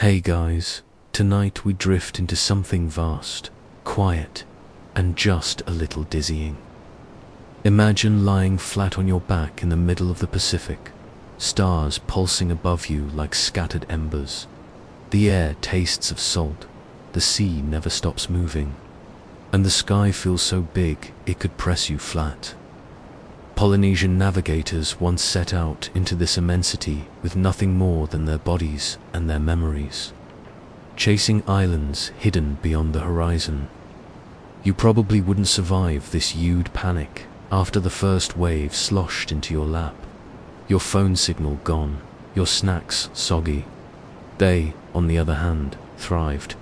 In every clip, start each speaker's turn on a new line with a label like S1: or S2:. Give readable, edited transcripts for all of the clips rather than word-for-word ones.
S1: Hey guys, tonight we drift into something vast, quiet, and just a little dizzying. Imagine lying flat on your back in the middle of the Pacific, stars pulsing above you like scattered embers. The air tastes of salt, the sea never stops moving, and the sky feels so big it could press you flat. Polynesian navigators once set out into this immensity with nothing more than their bodies and their memories, chasing islands hidden beyond the horizon. You probably wouldn't survive this huge panic after the first wave sloshed into your lap, your phone signal gone, your snacks soggy. They, on the other hand, thrived.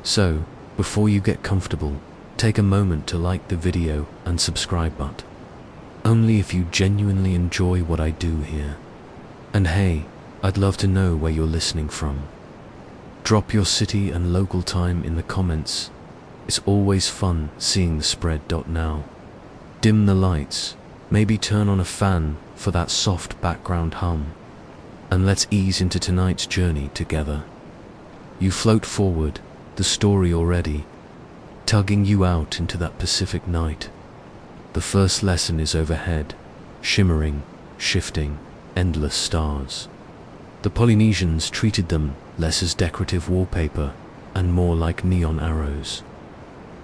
S1: So, before you get comfortable, take a moment to like the video and subscribe button. Only if you genuinely enjoy what I do here. And hey, I'd love to know where you're listening from. Drop your city and local time in the comments. It's always fun seeing the spread. Now, dim the lights, maybe turn on a fan for that soft background hum, and let's ease into tonight's journey together. You float forward, the story already, tugging you out into that Pacific night. The first lesson is overhead, shimmering, shifting, endless stars. The Polynesians treated them less as decorative wallpaper and more like neon arrows.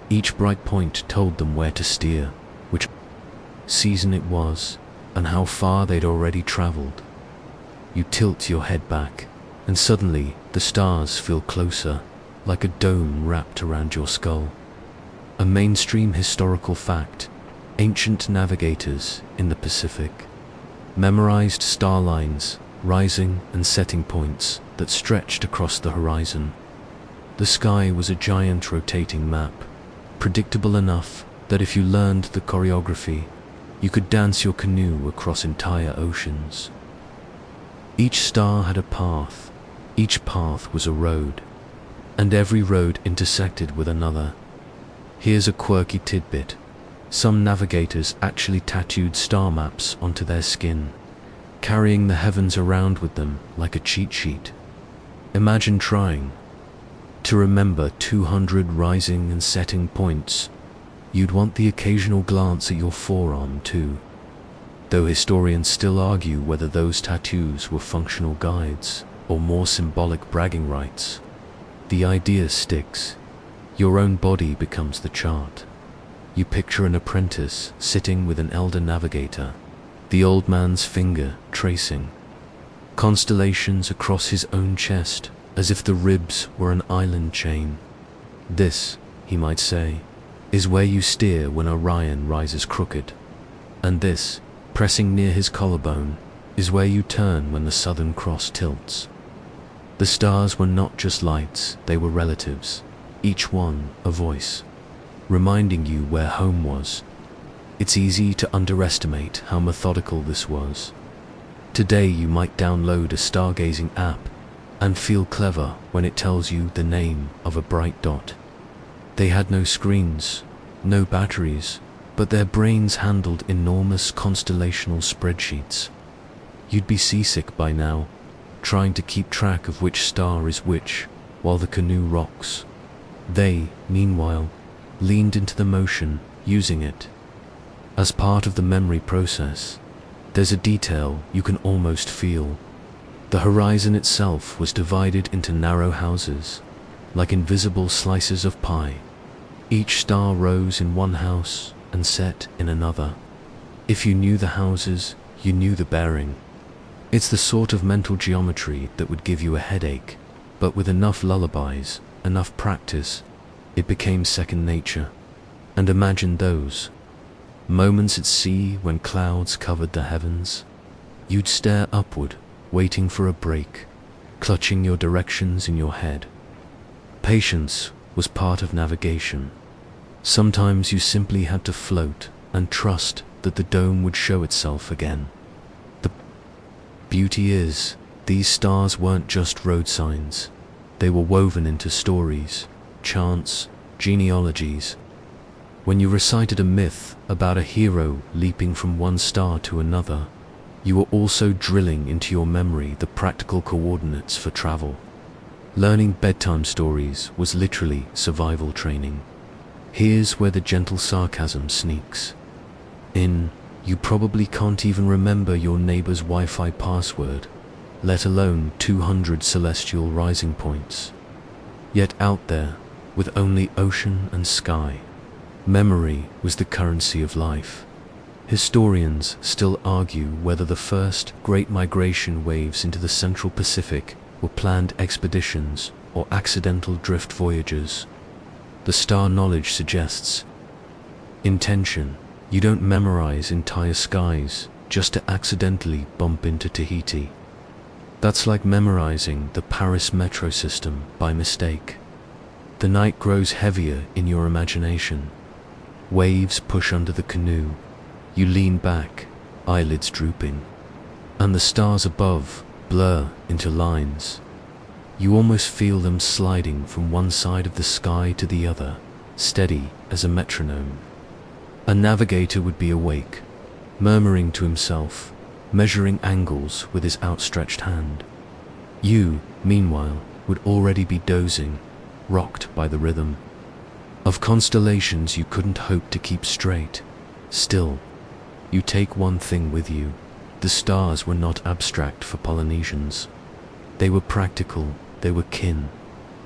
S1: Each bright point told them where to steer, which season it was, and how far they'd already traveled. You tilt your head back, and suddenly the stars feel closer, like a dome wrapped around your skull. A mainstream historical fact. Ancient navigators in the Pacific memorized star lines, rising and setting points that stretched across the horizon. The sky was a giant rotating map, predictable enough that if you learned the choreography, you could dance your canoe across entire oceans. Each star had a path, each path was a road, and every road intersected with another. Here's a quirky tidbit. Some navigators actually tattooed star maps onto their skin, carrying the heavens around with them like a cheat sheet. Imagine trying to remember 200 rising and setting points. You'd want the occasional glance at your forearm too, though historians still argue whether those tattoos were functional guides or more symbolic bragging rights. The idea sticks. Your own body becomes the chart. You picture an apprentice sitting with an elder navigator, the old man's finger tracing constellations across his own chest as if the ribs were an island chain. This, he might say, is where you steer when Orion rises crooked, and this, pressing near his collarbone, is where you turn when the Southern Cross tilts. The stars were not just lights, they were relatives, each one a voice, reminding you where home was. It's easy to underestimate how methodical this was. Today you might download a stargazing app and feel clever when it tells you the name of a bright dot. They had no screens, no batteries, but their brains handled enormous constellational spreadsheets. You'd be seasick by now, trying to keep track of which star is which while the canoe rocks. They, meanwhile, leaned into the motion, using it. As part of the memory process, there's a detail you can almost feel. The horizon itself was divided into narrow houses, like invisible slices of pie. Each star rose in one house and set in another. If you knew the houses, you knew the bearing. It's the sort of mental geometry that would give you a headache, but with enough lullabies, enough practice, it became second nature. And imagine those moments at sea when clouds covered the heavens. You'd stare upward, waiting for a break, clutching your directions in your head. Patience was part of navigation. Sometimes you simply had to float and trust that the dome would show itself again. The beauty is, these stars weren't just road signs. They were woven into stories, chants, genealogies. When you recited a myth about a hero leaping from one star to another, you were also drilling into your memory the practical coordinates for travel. Learning bedtime stories was literally survival training. Here's where the gentle sarcasm sneaks in. You probably can't even remember your neighbor's Wi-Fi password, let alone 200 celestial rising points. Yet out there, with only ocean and sky, memory was the currency of life. Historians still argue whether the first great migration waves into the Central Pacific were planned expeditions or accidental drift voyages. The star knowledge suggests intention. You don't memorize entire skies just to accidentally bump into Tahiti. That's like memorizing the Paris metro system by mistake. The night grows heavier in your imagination. Waves push under the canoe. You lean back, eyelids drooping, and the stars above blur into lines. You almost feel them sliding from one side of the sky to the other, steady as a metronome. A navigator would be awake, murmuring to himself, measuring angles with his outstretched hand. You, meanwhile, would already be dozing, rocked by the rhythm of constellations you couldn't hope to keep straight. Still, you take one thing with you. The stars were not abstract for Polynesians. They were practical, they were kin.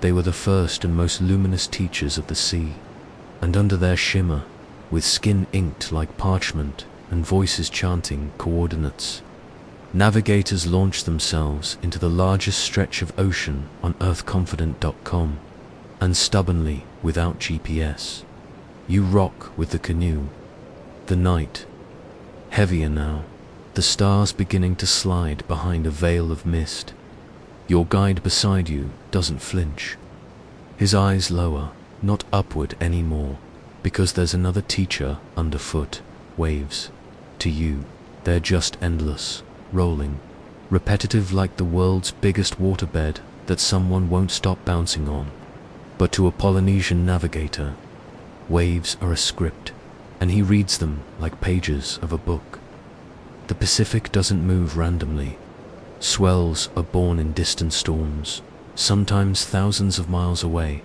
S1: They were the first and most luminous teachers of the sea. And under their shimmer, with skin inked like parchment and voices chanting coordinates, navigators launched themselves into the largest stretch of ocean on earthconfident.com. And stubbornly, without GPS, you rock with the canoe. The night, heavier now, the stars beginning to slide behind a veil of mist. Your guide beside you doesn't flinch. His eyes lower, not upward anymore, because there's another teacher underfoot. Waves. To you, they're just endless, rolling, repetitive like the world's biggest waterbed that someone won't stop bouncing on. But to a Polynesian navigator, waves are a script, and he reads them like pages of a book. The Pacific doesn't move randomly. Swells are born in distant storms, sometimes thousands of miles away,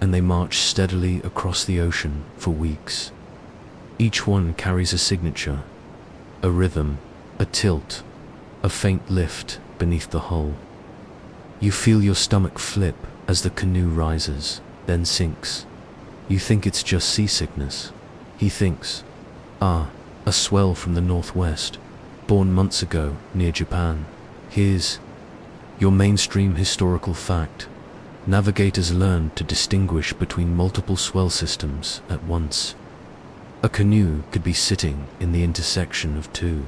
S1: and they march steadily across the ocean for weeks. Each one carries a signature, a rhythm, a tilt, a faint lift beneath the hull. You feel your stomach flip as the canoe rises, then sinks. You think it's just seasickness. He thinks, a swell from the northwest, born months ago near Japan. Here's your mainstream historical fact. Navigators learned to distinguish between multiple swell systems at once. A canoe could be sitting in the intersection of 2,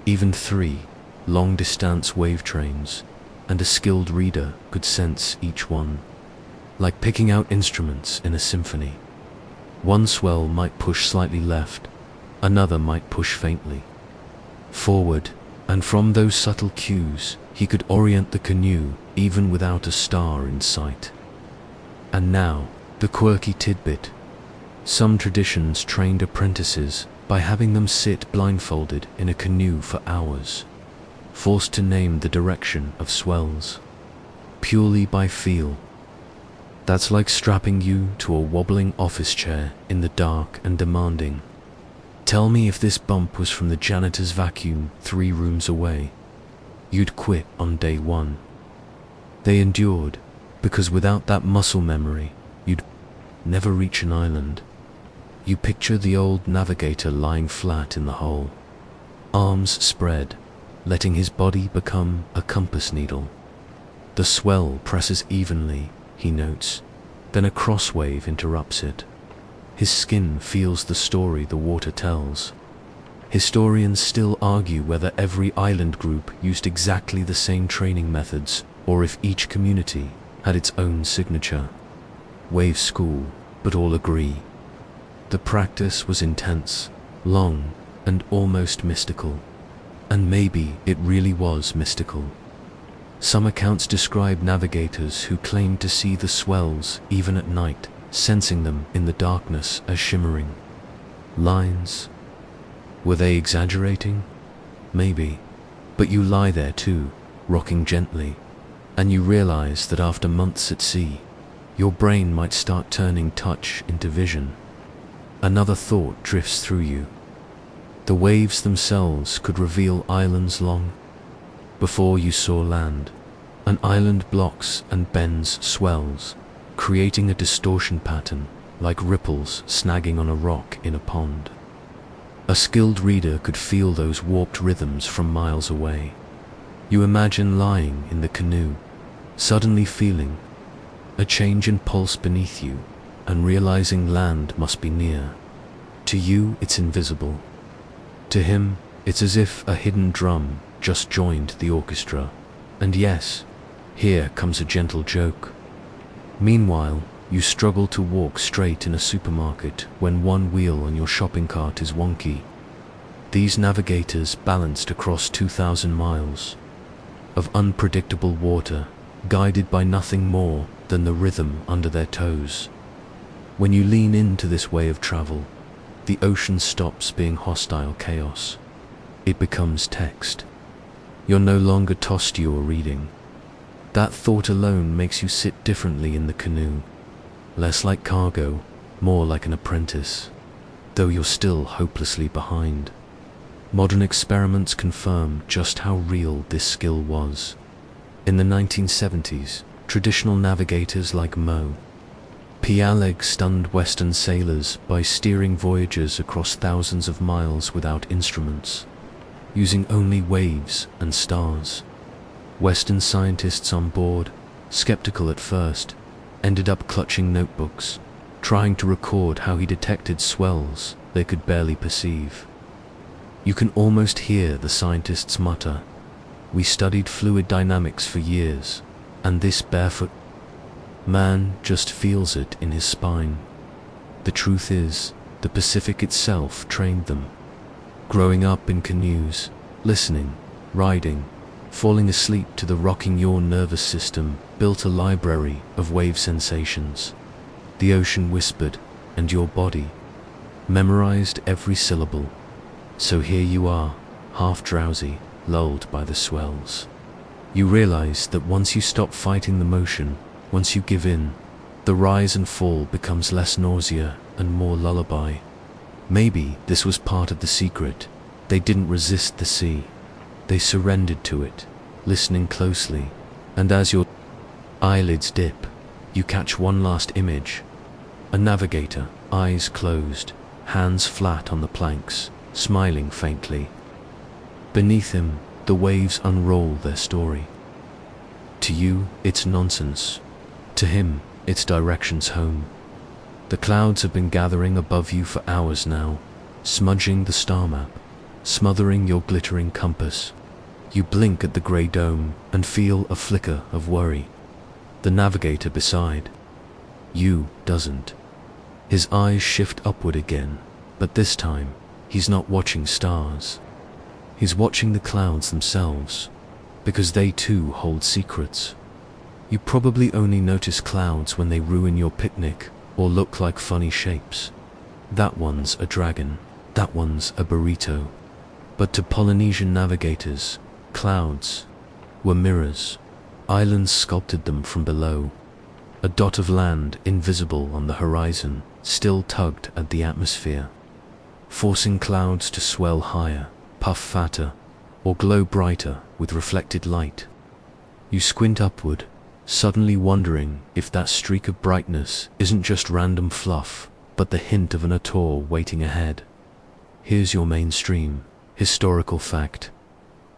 S1: even 3, long-distance wave trains, and a skilled reader could sense each one, like picking out instruments in a symphony. One swell might push slightly left, another might push faintly forward, and from those subtle cues he could orient the canoe even without a star in sight. And now, the quirky tidbit. Some traditions trained apprentices by having them sit blindfolded in a canoe for hours, forced to name the direction of swells, purely by feel. That's like strapping you to a wobbling office chair in the dark and demanding, "Tell me if this bump was from the janitor's vacuum 3 rooms away." You'd quit on day 1. They endured, because without that muscle memory, you'd never reach an island. You picture the old navigator lying flat in the hull, arms spread, letting his body become a compass needle. The swell presses evenly, he notes, then a crosswave interrupts it. His skin feels the story the water tells. Historians still argue whether every island group used exactly the same training methods, or if each community had its own signature. Wave school, but all agree. The practice was intense, long, and almost mystical. And maybe it really was mystical. Some accounts describe navigators who claimed to see the swells even at night, sensing them in the darkness as shimmering lines. Were they exaggerating? Maybe. But you lie there too, rocking gently, And you realize that after months at sea, your brain might start turning touch into vision. Another thought drifts through you. The waves themselves could reveal islands long before you saw land. An island blocks and bends, swells, creating a distortion pattern like ripples snagging on a rock in a pond. A skilled reader could feel those warped rhythms from miles away. You imagine lying in the canoe, suddenly feeling a change in pulse beneath you and realizing land must be near. To you, it's invisible. To him, it's as if a hidden drum just joined the orchestra. And yes, here comes a gentle joke. Meanwhile, you struggle to walk straight in a supermarket when one wheel on your shopping cart is wonky. These navigators balanced across 2,000 miles of unpredictable water, guided by nothing more than the rhythm under their toes. When you lean into this way of travel, the ocean stops being hostile chaos. It becomes text. You're no longer tossed you or reading. That thought alone makes you sit differently in the canoe, less like cargo, more like an apprentice, though you're still hopelessly behind. Modern experiments confirm just how real this skill was. In the 1970s, traditional navigators like Mo. Pialeg stunned Western sailors by steering voyages across thousands of miles without instruments, using only waves and stars. Western scientists on board, skeptical at first, ended up clutching notebooks, trying to record how he detected swells they could barely perceive. You can almost hear the scientists mutter, "We studied fluid dynamics for years, and this barefoot man just feels it in his spine." The truth is, the Pacific itself trained them. Growing up in canoes, listening, riding, falling asleep to the rocking your nervous system built a library of wave sensations. The ocean whispered, and your body memorized every syllable. So here you are, half drowsy, lulled by the swells. You realize that once you stop fighting the motion, once you give in, the rise and fall becomes less nausea and more lullaby. Maybe this was part of the secret. They didn't resist the sea. They surrendered to it, listening closely, and as your eyelids dip, you catch one last image. A navigator, eyes closed, hands flat on the planks, smiling faintly. Beneath him, the waves unroll their story. To you, it's nonsense. To him, it's directions home. The clouds have been gathering above you for hours now, smudging the star map, smothering your glittering compass. You blink at the grey dome and feel a flicker of worry. The navigator beside you doesn't. His eyes shift upward again, but this time, he's not watching stars. He's watching the clouds themselves, because they too hold secrets. You probably only notice clouds when they ruin your picnic or look like funny shapes. That one's a dragon, that one's a burrito. But to Polynesian navigators, clouds were mirrors. Islands sculpted them from below. A dot of land, invisible on the horizon, still tugged at the atmosphere, forcing clouds to swell higher, puff fatter, or glow brighter with reflected light. You squint upward, suddenly wondering if that streak of brightness isn't just random fluff, but the hint of an atoll waiting ahead. Here's your mainstream historical fact.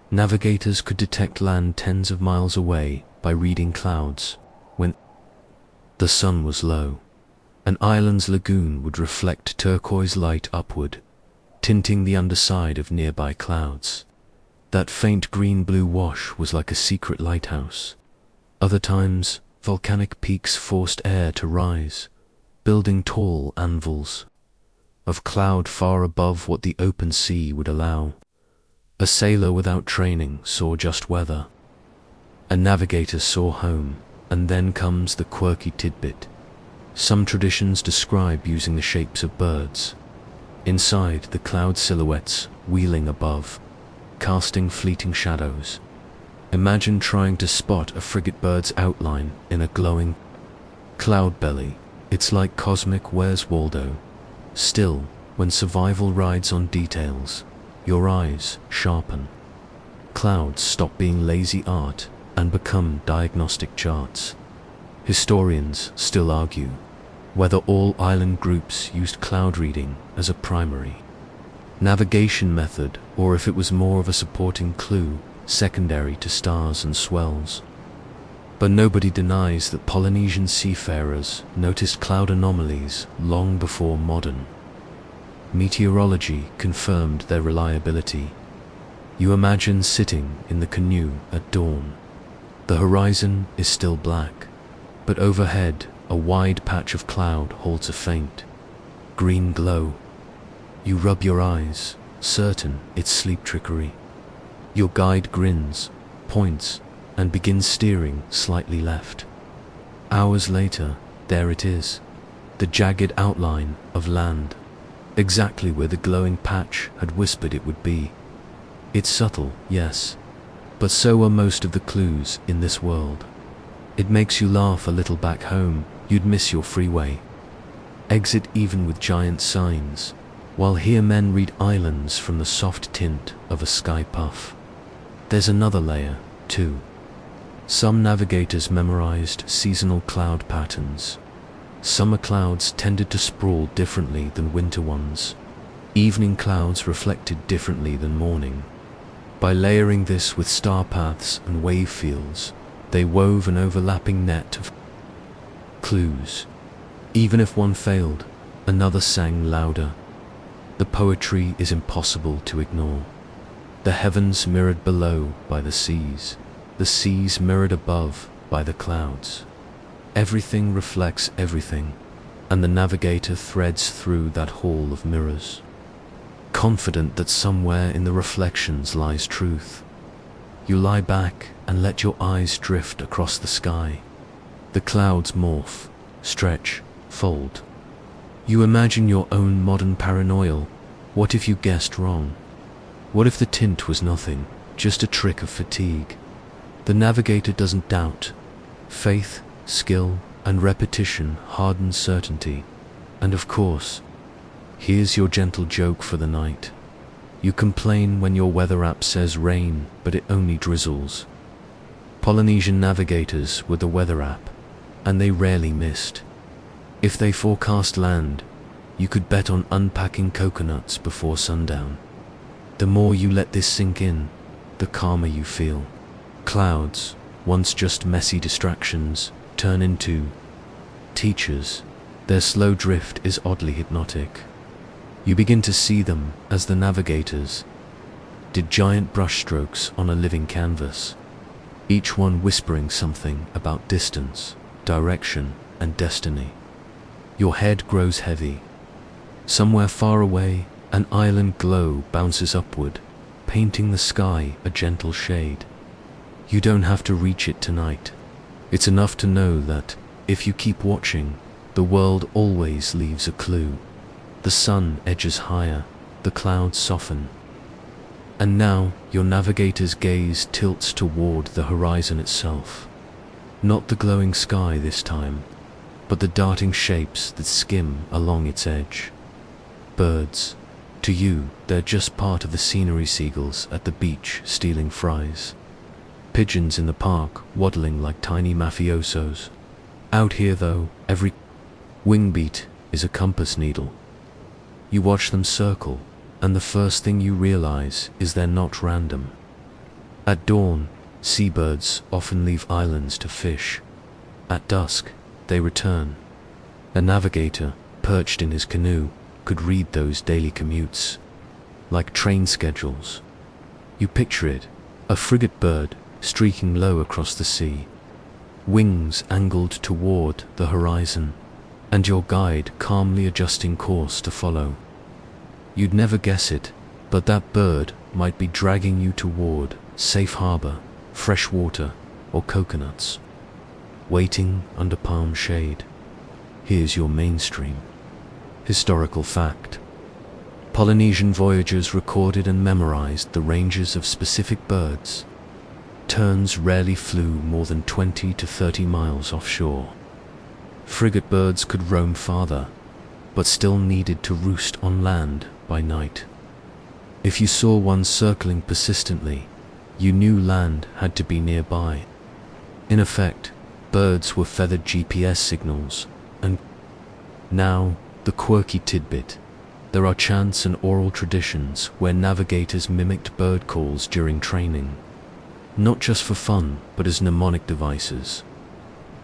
S1: Navigators could detect land tens of miles away by reading clouds. When the sun was low, an island's lagoon would reflect turquoise light upward, tinting the underside of nearby clouds. That faint green-blue wash was like a secret lighthouse. Other times, volcanic peaks forced air to rise, building tall anvils of cloud far above what the open sea would allow. A sailor without training saw just weather. A navigator saw home, and then comes the quirky tidbit. Some traditions describe using the shapes of birds. Inside, the cloud silhouettes wheeling above, casting fleeting shadows. Imagine trying to spot a frigate bird's outline in a glowing cloud belly. It's like cosmic Where's Waldo. Still, when survival rides on details, your eyes sharpen. Clouds stop being lazy art and become diagnostic charts. Historians still argue whether all island groups used cloud reading as a primary navigation method or if it was more of a supporting clue secondary to stars and swells. But nobody denies that Polynesian seafarers noticed cloud anomalies long before modern meteorology confirmed their reliability. You imagine sitting in the canoe at dawn. The horizon is still black, but overhead a wide patch of cloud holds a faint green glow. You rub your eyes, certain it's sleep trickery. Your guide grins, points, and begins steering slightly left. Hours later, there it is, the jagged outline of land, exactly where the glowing patch had whispered it would be. It's subtle, yes, but so are most of the clues in this world. It makes you laugh a little back home. You'd miss your freeway exit even with giant signs, while here men read islands from the soft tint of a sky puff. There's another layer, too. Some navigators memorized seasonal cloud patterns. Summer clouds tended to sprawl differently than winter ones. Evening clouds reflected differently than morning. By layering this with star paths and wave fields, they wove an overlapping net of clues. Even if one failed, another sang louder. The poetry is impossible to ignore. The heavens mirrored below by the seas mirrored above by the clouds. Everything reflects everything, and the navigator threads through that hall of mirrors, confident that somewhere in the reflections lies truth. You lie back and let your eyes drift across the sky. The clouds morph, stretch, fold. You imagine your own modern paranoia. What if you guessed wrong? What if the tint was nothing, just a trick of fatigue? The navigator doesn't doubt. Faith, skill, and repetition harden certainty. And of course, here's your gentle joke for the night. You complain when your weather app says rain, but it only drizzles. Polynesian navigators were the weather app, and they rarely missed. If they forecast land, you could bet on unpacking coconuts before sundown. The more you let this sink in, the calmer you feel. Clouds, once just messy distractions, turn into teachers. Their slow drift is oddly hypnotic. You begin to see them as the navigators did giant brushstrokes on a living canvas, each one whispering something about distance, direction, and destiny. Your head grows heavy. Somewhere far away, an island glow bounces upward, painting the sky a gentle shade. You don't have to reach it tonight. It's enough to know that, if you keep watching, the world always leaves a clue. The sun edges higher, the clouds soften. And now, your navigator's gaze tilts toward the horizon itself. Not the glowing sky this time, but the darting shapes that skim along its edge. Birds. To you, they're just part of the scenery. Seagulls at the beach stealing fries. Pigeons in the park waddling like tiny mafiosos. Out here though, every wing beat is a compass needle. You watch them circle, and the first thing you realize is they're not random. At dawn, seabirds often leave islands to fish. At dusk, they return. A navigator, perched in his canoe, could read those daily commutes, like train schedules. You picture it, a frigate bird streaking low across the sea, wings angled toward the horizon, and your guide calmly adjusting course to follow. You'd never guess it, but that bird might be dragging you toward safe harbor, fresh water, or coconuts, waiting under palm shade. Here's your mainstream historical fact. Polynesian voyagers recorded and memorized the ranges of specific birds. Terns rarely flew more than 20 to 30 miles offshore. Frigate birds could roam farther, but still needed to roost on land by night. If you saw one circling persistently, you knew land had to be nearby. In effect, birds were feathered GPS signals, and now the quirky tidbit. There are chants and oral traditions where navigators mimicked bird calls during training, not just for fun, but as mnemonic devices.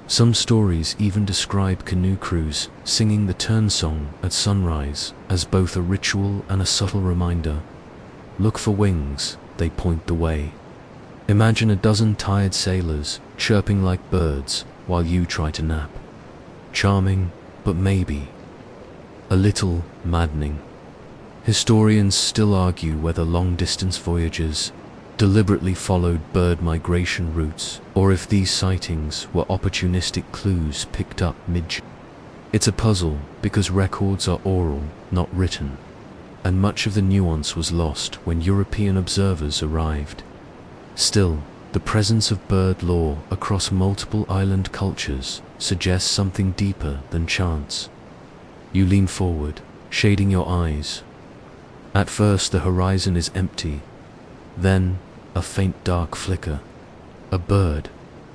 S1: Some stories even describe canoe crews singing the tern song at sunrise as both a ritual and a subtle reminder. Look for wings, they point the way. Imagine a dozen tired sailors chirping like birds while you try to nap. Charming, but maybe a little maddening. Historians still argue whether long-distance voyages deliberately followed bird migration routes, or if these sightings were opportunistic clues picked up mid-journey. It's a puzzle because records are oral, not written, and much of the nuance was lost when European observers arrived. Still, the presence of bird lore across multiple island cultures suggests something deeper than chance. You lean forward, shading your eyes. At first the horizon is empty, then a faint dark flicker. A bird.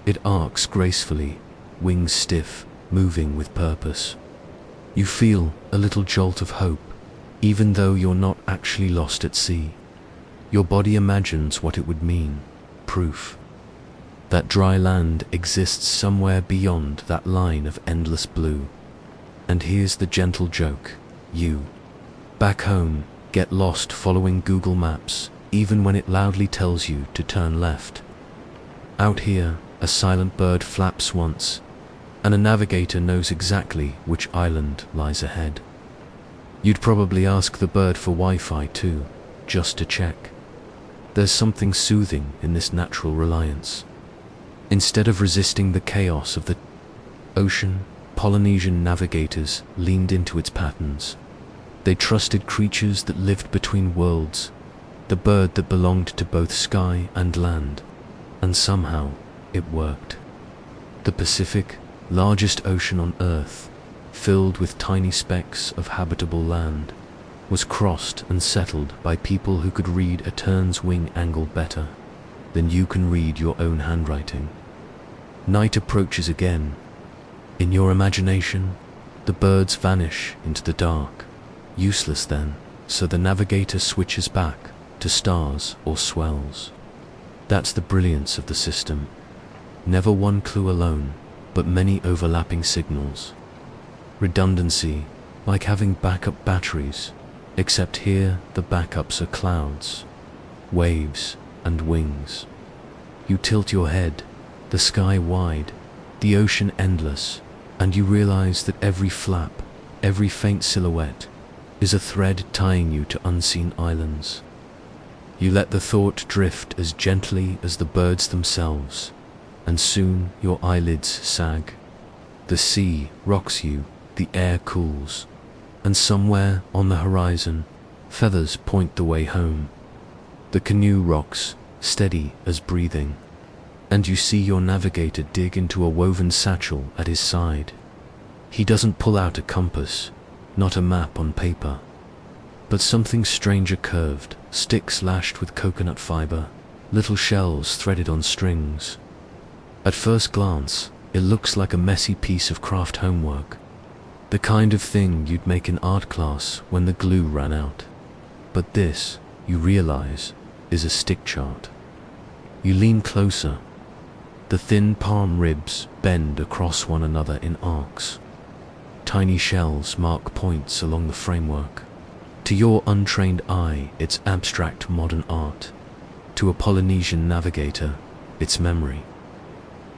S1: It arcs gracefully, wings stiff, moving with purpose. You feel a little jolt of hope, even though you're not actually lost at sea. Your body imagines what it would mean, proof that dry land exists somewhere beyond that line of endless blue. And here's the gentle joke. You, back home, get lost following Google Maps, even when it loudly tells you to turn left. Out here, a silent bird flaps once, and a navigator knows exactly which island lies ahead. You'd probably ask the bird for Wi-Fi too, just to check. There's something soothing in this natural reliance. Instead of resisting the chaos of the ocean, Polynesian navigators leaned into its patterns. They trusted creatures that lived between worlds, the bird that belonged to both sky and land, and somehow it worked. The Pacific, largest ocean on Earth, filled with tiny specks of habitable land, was crossed and settled by people who could read a tern's wing angle better than you can read your own handwriting. Night approaches again. In your imagination, the birds vanish into the dark, useless then, so the navigator switches back to stars or swells. That's the brilliance of the system. Never one clue alone, but many overlapping signals. Redundancy, like having backup batteries, except here the backups are clouds, waves, and wings. You tilt your head, the sky wide, the ocean endless, and you realize that every flap, every faint silhouette, is a thread tying you to unseen islands. You let the thought drift as gently as the birds themselves, and soon your eyelids sag. The sea rocks you, the air cools, and somewhere on the horizon, feathers point the way home. The canoe rocks, steady as breathing, and you see your navigator dig into a woven satchel at his side. He doesn't pull out a compass, not a map on paper, but something stranger curved, sticks lashed with coconut fiber, little shells threaded on strings. At first glance, it looks like a messy piece of craft homework, the kind of thing you'd make in art class when the glue ran out. But this, you realize, is a stick chart. You lean closer. The thin palm ribs bend across one another in arcs. Tiny shells mark points along the framework. To your untrained eye, it's abstract modern art. To a Polynesian navigator, it's memory.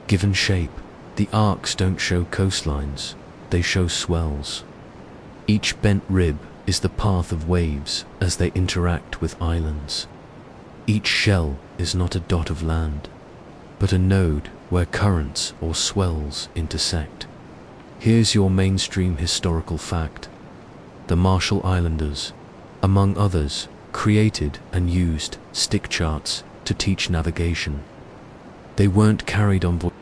S1: Given shape, the arcs don't show coastlines, they show swells. Each bent rib is the path of waves as they interact with islands. Each shell is not a dot of land, but a node where currents or swells intersect. Here's your mainstream historical fact. The Marshall Islanders, among others, created and used stick charts to teach navigation. They weren't carried on board,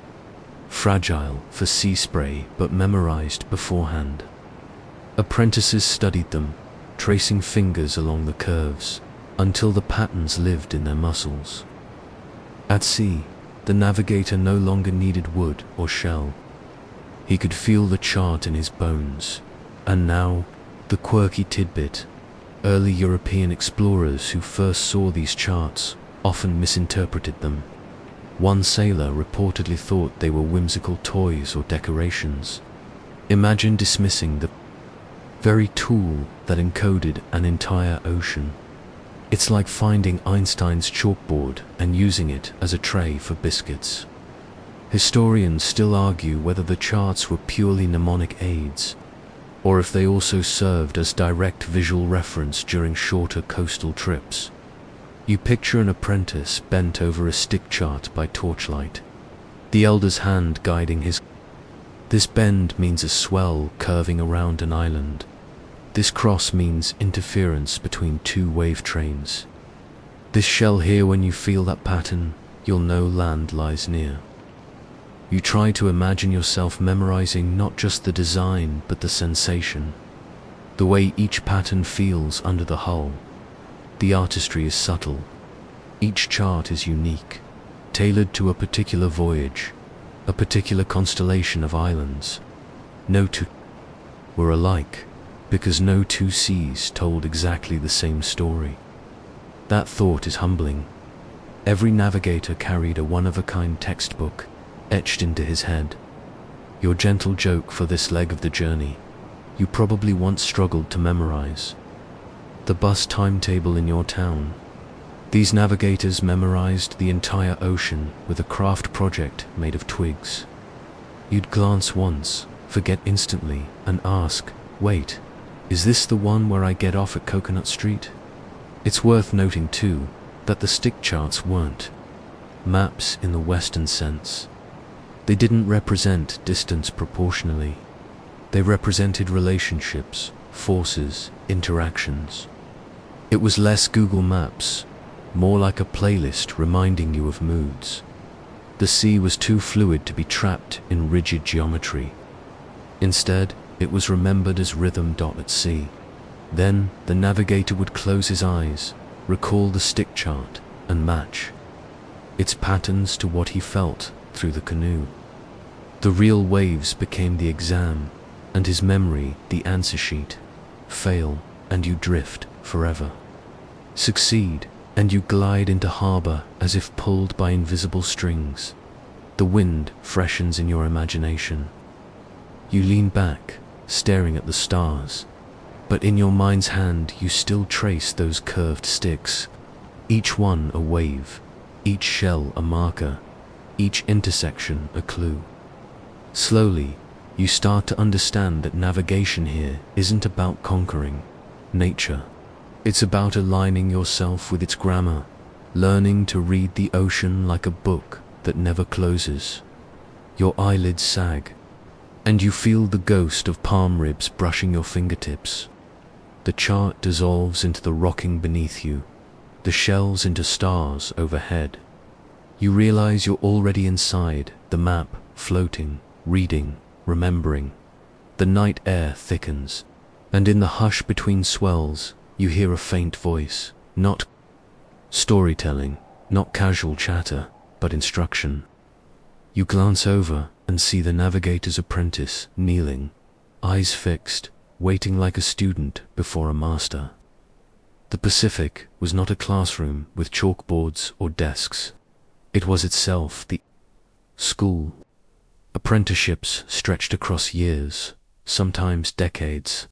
S1: fragile for sea spray, but memorized beforehand. Apprentices studied them, tracing fingers along the curves, until the patterns lived in their muscles. At sea, the navigator no longer needed wood or shell. He could feel the chart in his bones. And now, the quirky tidbit. Early European explorers who first saw these charts often misinterpreted them. One sailor reportedly thought they were whimsical toys or decorations. Imagine dismissing the very tool that encoded an entire ocean. It's like finding Einstein's chalkboard and using it as a tray for biscuits. Historians still argue whether the charts were purely mnemonic aids, or if they also served as direct visual reference during shorter coastal trips. You picture an apprentice bent over a stick chart by torchlight, the elder's hand guiding his. This bend means a swell curving around an island. This cross means interference between two wave trains. This shell here, when you feel that pattern, you'll know land lies near. You try to imagine yourself memorizing not just the design, but the sensation, the way each pattern feels under the hull. The artistry is subtle. Each chart is unique, tailored to a particular voyage, a particular constellation of islands. No two were alike, because no two seas told exactly the same story. That thought is humbling. Every navigator carried a one-of-a-kind textbook etched into his head. Your gentle joke for this leg of the journey, you probably once struggled to memorize. The bus timetable in your town. These navigators memorized the entire ocean with a craft project made of twigs. You'd glance once, forget instantly, and ask, wait, is this the one where I get off at Coconut Street? It's worth noting too, that the stick charts weren't maps in the Western sense. They didn't represent distance proportionally. They represented relationships, forces, interactions. It was less Google Maps, more like a playlist reminding you of moods. The sea was too fluid to be trapped in rigid geometry. Instead, it was remembered as rhythm. At sea. Then, the navigator would close his eyes, recall the stick chart, and match its patterns to what he felt through the canoe. The real waves became the exam, and his memory the answer sheet. Fail, and you drift forever. Succeed, and you glide into harbor as if pulled by invisible strings. The wind freshens in your imagination. You lean back, staring at the stars, but in your mind's hand you still trace those curved sticks, each one a wave, each shell a marker, each intersection a clue. Slowly, you start to understand that navigation here isn't about conquering nature. It's about aligning yourself with its grammar, learning to read the ocean like a book that never closes. Your eyelids sag, and you feel the ghost of palm ribs brushing your fingertips. The chart dissolves into the rocking beneath you, the shells into stars overhead. You realize you're already inside, the map floating, reading, remembering. The night air thickens, and in the hush between swells, you hear a faint voice, not storytelling, not casual chatter, but instruction. You glance over and see the navigator's apprentice kneeling, eyes fixed, waiting like a student before a master. The Pacific was not a classroom with chalkboards or desks. It was itself the school. Apprenticeships stretched across years, sometimes decades,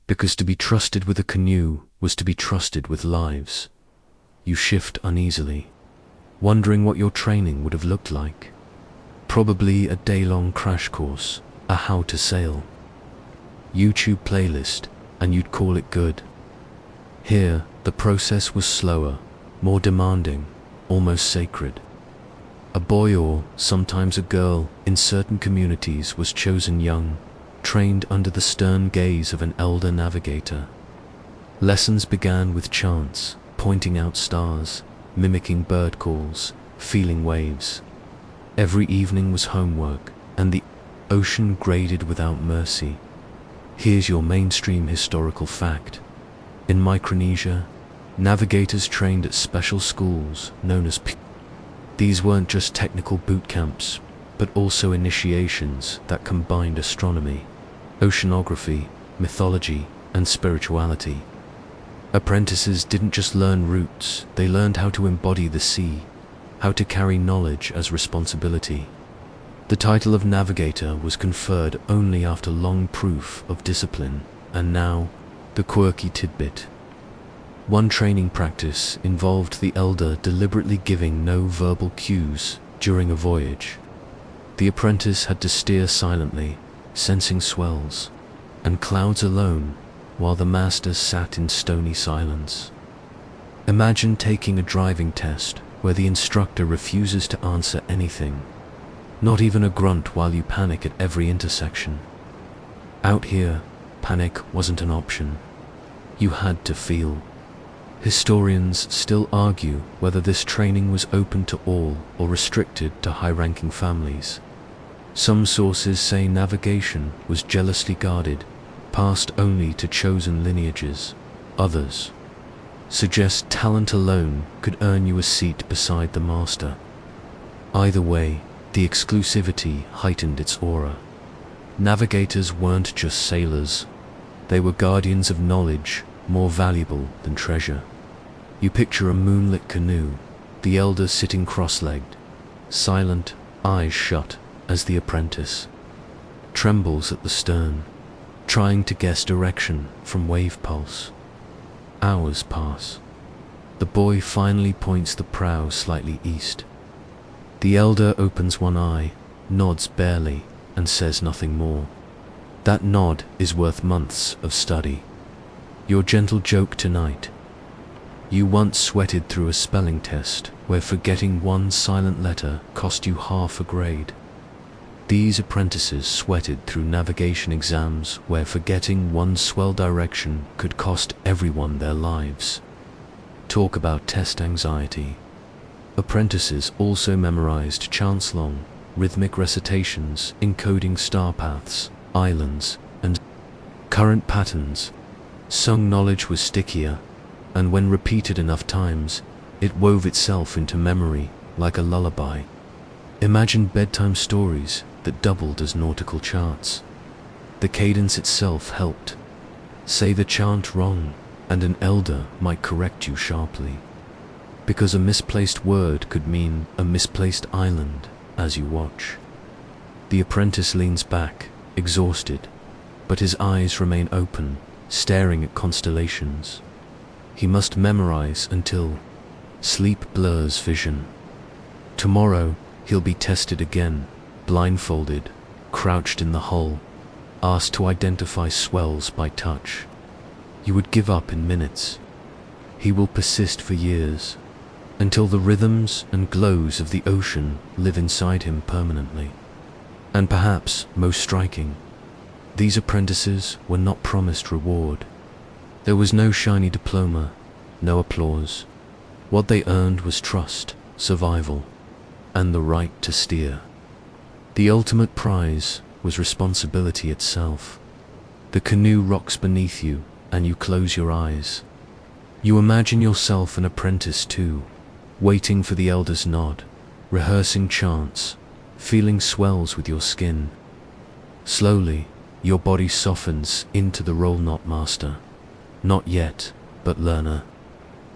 S1: because to be trusted with a canoe was to be trusted with lives. You shift uneasily, wondering what your training would have looked like. Probably a day-long crash course, a how to sail YouTube playlist, and you'd call it good. Here, the process was slower, more demanding, almost sacred. A boy, or sometimes a girl, in certain communities was chosen young, trained under the stern gaze of an elder navigator. Lessons began with chants, pointing out stars, mimicking bird calls, feeling waves. Every evening was homework, and the ocean graded without mercy. Here's your mainstream historical fact. In Micronesia, navigators trained at special schools known as These weren't just technical boot camps, but also initiations that combined astronomy, oceanography, mythology, and spirituality. Apprentices didn't just learn routes, they learned how to embody the sea, how to carry knowledge as responsibility. The title of navigator was conferred only after long proof of discipline, and now, the quirky tidbit. One training practice involved the elder deliberately giving no verbal cues during a voyage. The apprentice had to steer silently, sensing swells and clouds alone, while the master sat in stony silence. Imagine taking a driving test where the instructor refuses to answer anything, not even a grunt, while you panic at every intersection. Out here, panic wasn't an option. You had to feel. Historians still argue whether this training was open to all or restricted to high-ranking families. Some sources say navigation was jealously guarded, passed only to chosen lineages. Others suggest talent alone could earn you a seat beside the master. Either way, the exclusivity heightened its aura. Navigators weren't just sailors. They were guardians of knowledge, more valuable than treasure. You picture a moonlit canoe, the elder sitting cross-legged, silent, eyes shut, as the apprentice trembles at the stern, trying to guess direction from wave pulse. Hours pass. The boy finally points the prow slightly east. The elder opens one eye, nods barely, and says nothing more. That nod is worth months of study. Your gentle joke tonight. You once sweated through a spelling test where forgetting one silent letter cost you half a grade. These apprentices sweated through navigation exams where forgetting one swell direction could cost everyone their lives. Talk about test anxiety. Apprentices also memorized chance-long, rhythmic recitations encoding star paths, islands, and current patterns. Sung knowledge was stickier, and when repeated enough times, it wove itself into memory like a lullaby. Imagine bedtime stories that doubled as nautical charts. The cadence itself helped. Say the chant wrong, and an elder might correct you sharply, because a misplaced word could mean a misplaced island as you watch. The apprentice leans back, exhausted, but his eyes remain open, staring at constellations. He must memorize until sleep blurs vision. Tomorrow, he'll be tested again, blindfolded, crouched in the hull, asked to identify swells by touch. You would give up in minutes. He will persist for years, until the rhythms and glows of the ocean live inside him permanently. And perhaps most striking, these apprentices were not promised reward. There was no shiny diploma, no applause. What they earned was trust, survival, and the right to steer. The ultimate prize was responsibility itself. The canoe rocks beneath you, and you close your eyes. You imagine yourself an apprentice too, waiting for the elder's nod, rehearsing chants, feeling swells with your skin. Slowly, your body softens into the role, not master, not yet, but learner,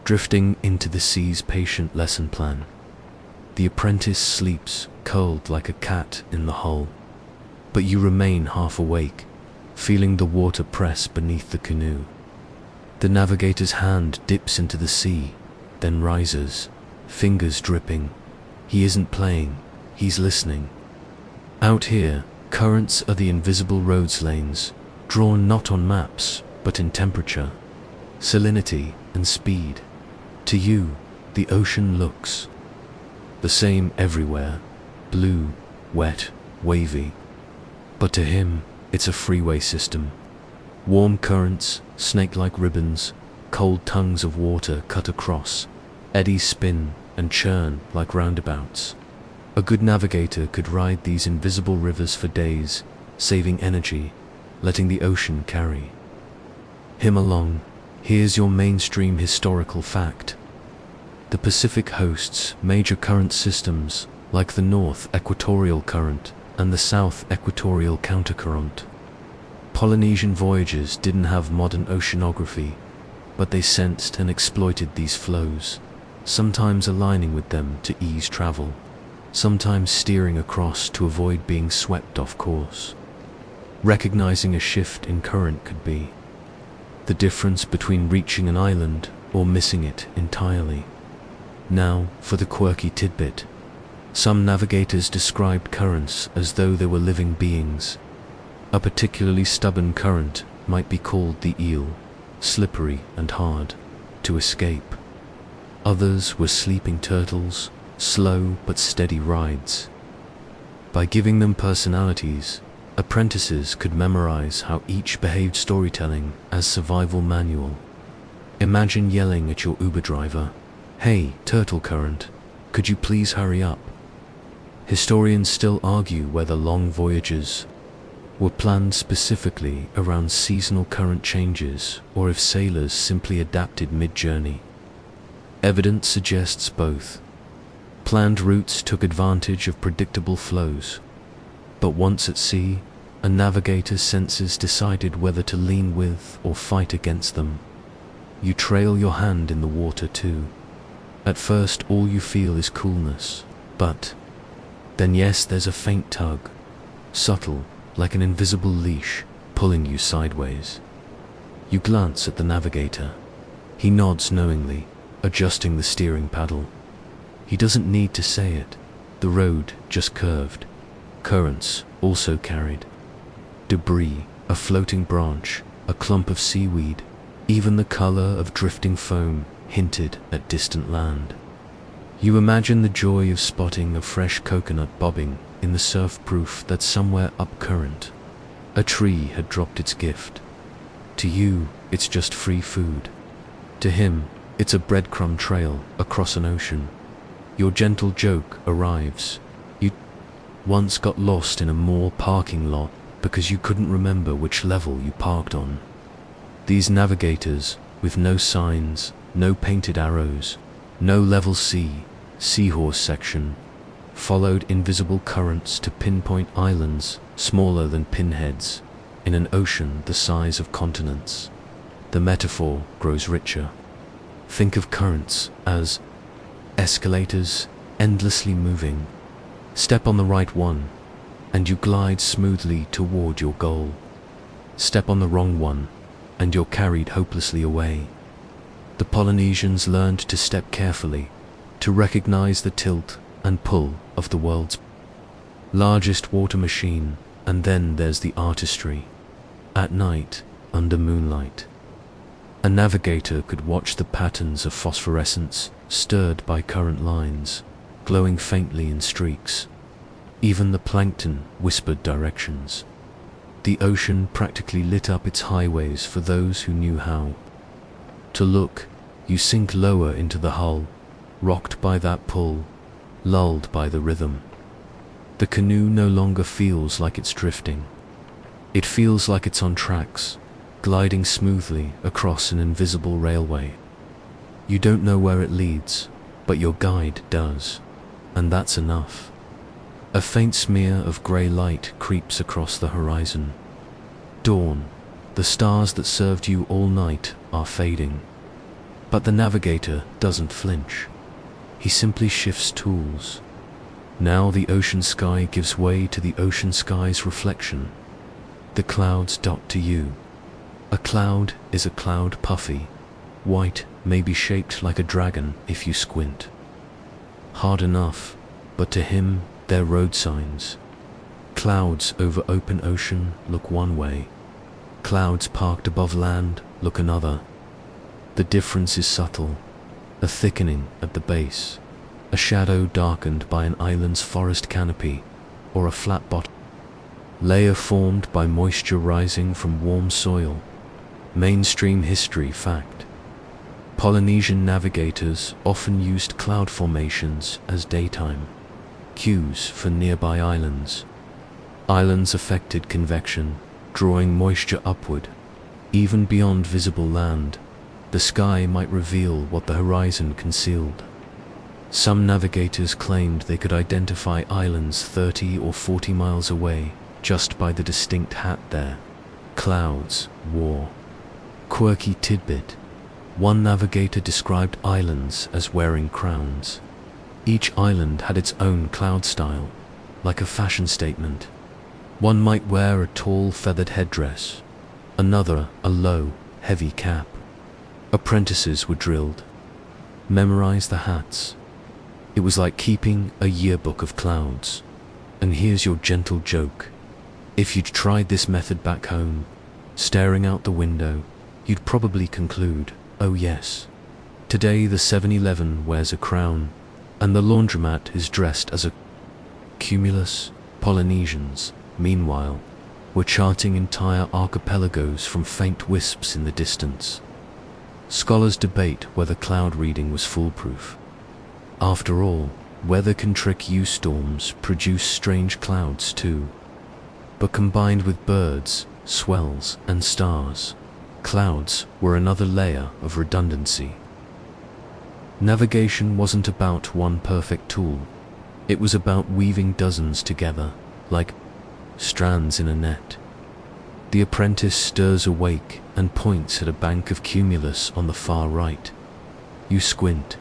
S1: drifting into the sea's patient lesson plan. The apprentice sleeps, curled like a cat in the hull, but you remain half awake, feeling the water press beneath the canoe. The navigator's hand dips into the sea, then rises, fingers dripping. He isn't playing, he's listening. Out here, currents are the invisible roads lanes, drawn not on maps, but in temperature, salinity, and speed. To you, the ocean looks the same everywhere, blue, wet, wavy. But to him, it's a freeway system. Warm currents, snake-like ribbons, cold tongues of water cut across, eddies spin and churn like roundabouts. A good navigator could ride these invisible rivers for days, saving energy, letting the ocean carry him along. Here's your mainstream historical fact. The Pacific hosts major current systems like the North Equatorial Current and the South Equatorial Countercurrent. Polynesian voyages didn't have modern oceanography, but they sensed and exploited these flows, sometimes aligning with them to ease travel, sometimes steering across to avoid being swept off course. Recognizing a shift in current could be the difference between reaching an island or missing it entirely. Now, for the quirky tidbit. Some navigators described currents as though they were living beings. A particularly stubborn current might be called the eel, slippery and hard to escape. Others were sleeping turtles, slow but steady rides. By giving them personalities, apprentices could memorize how each behaved, storytelling as survival manual. Imagine yelling at your Uber driver, "Hey, turtle current, could you please hurry up?" Historians still argue whether long voyages were planned specifically around seasonal current changes or if sailors simply adapted mid-journey. Evidence suggests both. Planned routes took advantage of predictable flows, but once at sea, a navigator's senses decided whether to lean with or fight against them. You trail your hand in the water too. At first all you feel is coolness, but then yes, there's a faint tug, subtle, like an invisible leash, pulling you sideways. You glance at the navigator. He nods knowingly, adjusting the steering paddle. He doesn't need to say it. The road just curved. Currents also carried debris, a floating branch, a clump of seaweed, even the color of drifting foam hinted at distant land. You imagine the joy of spotting a fresh coconut bobbing in the surf, proof that somewhere up current, a tree had dropped its gift. To you, it's just free food. To him, it's a breadcrumb trail across an ocean. Your gentle joke arrives. You once got lost in a mall parking lot because you couldn't remember which level you parked on. These navigators, with no signs, no painted arrows, no level C, seahorse section, followed invisible currents to pinpoint islands smaller than pinheads in an ocean the size of continents. The metaphor grows richer. Think of currents as escalators, endlessly moving. Step on the right one, and you glide smoothly toward your goal. Step on the wrong one, and you're carried hopelessly away. The Polynesians learned to step carefully, to recognize the tilt and pull of the world's largest water machine, and then there's the artistry. At night, under moonlight, a navigator could watch the patterns of phosphorescence stirred by current lines, glowing faintly in streaks. Even the plankton whispered directions. The ocean practically lit up its highways for those who knew how to look. You sink lower into the hull, rocked by that pull, lulled by the rhythm. The canoe no longer feels like it's drifting. It feels like it's on tracks, gliding smoothly across an invisible railway. You don't know where it leads, but your guide does, and that's enough. A faint smear of grey light creeps across the horizon. Dawn. The stars that served you all night are fading. But the navigator doesn't flinch. He simply shifts tools. Now the ocean sky gives way to the ocean sky's reflection. The clouds dot to you. A cloud is a cloud, puffy, white, maybe shaped like a dragon if you squint. Hard enough, but to him they're road signs. Clouds over open ocean look one way. Clouds parked above land look another. The difference is subtle, a thickening at the base, a shadow darkened by an island's forest canopy, or a flat bottom layer formed by moisture rising from warm soil. Mainstream history fact. Polynesian navigators often used cloud formations as daytime cues for nearby islands. Islands affected convection, drawing moisture upward. Even beyond visible land, the sky might reveal what the horizon concealed. Some navigators claimed they could identify islands 30 or 40 miles away just by the distinct hat there. Clouds wore. Quirky tidbit. One navigator described islands as wearing crowns. Each island had its own cloud style, like a fashion statement. One might wear a tall feathered headdress, another a low, heavy cap. Apprentices were drilled. Memorize the hats. It was like keeping a yearbook of clouds. And here's your gentle joke. If you'd tried this method back home, staring out the window, you'd probably conclude, oh yes, today the 7-Eleven wears a crown, and the laundromat is dressed as a cumulus. Polynesians, meanwhile, were charting entire archipelagos from faint wisps in the distance. Scholars debate whether cloud reading was foolproof. After all, weather can trick you. Storms produce strange clouds too. But combined with birds, swells, and stars, clouds were another layer of redundancy. Navigation wasn't about one perfect tool. It was about weaving dozens together, like strands in a net. The apprentice stirs awake and points at a bank of cumulus on the far right. You squint.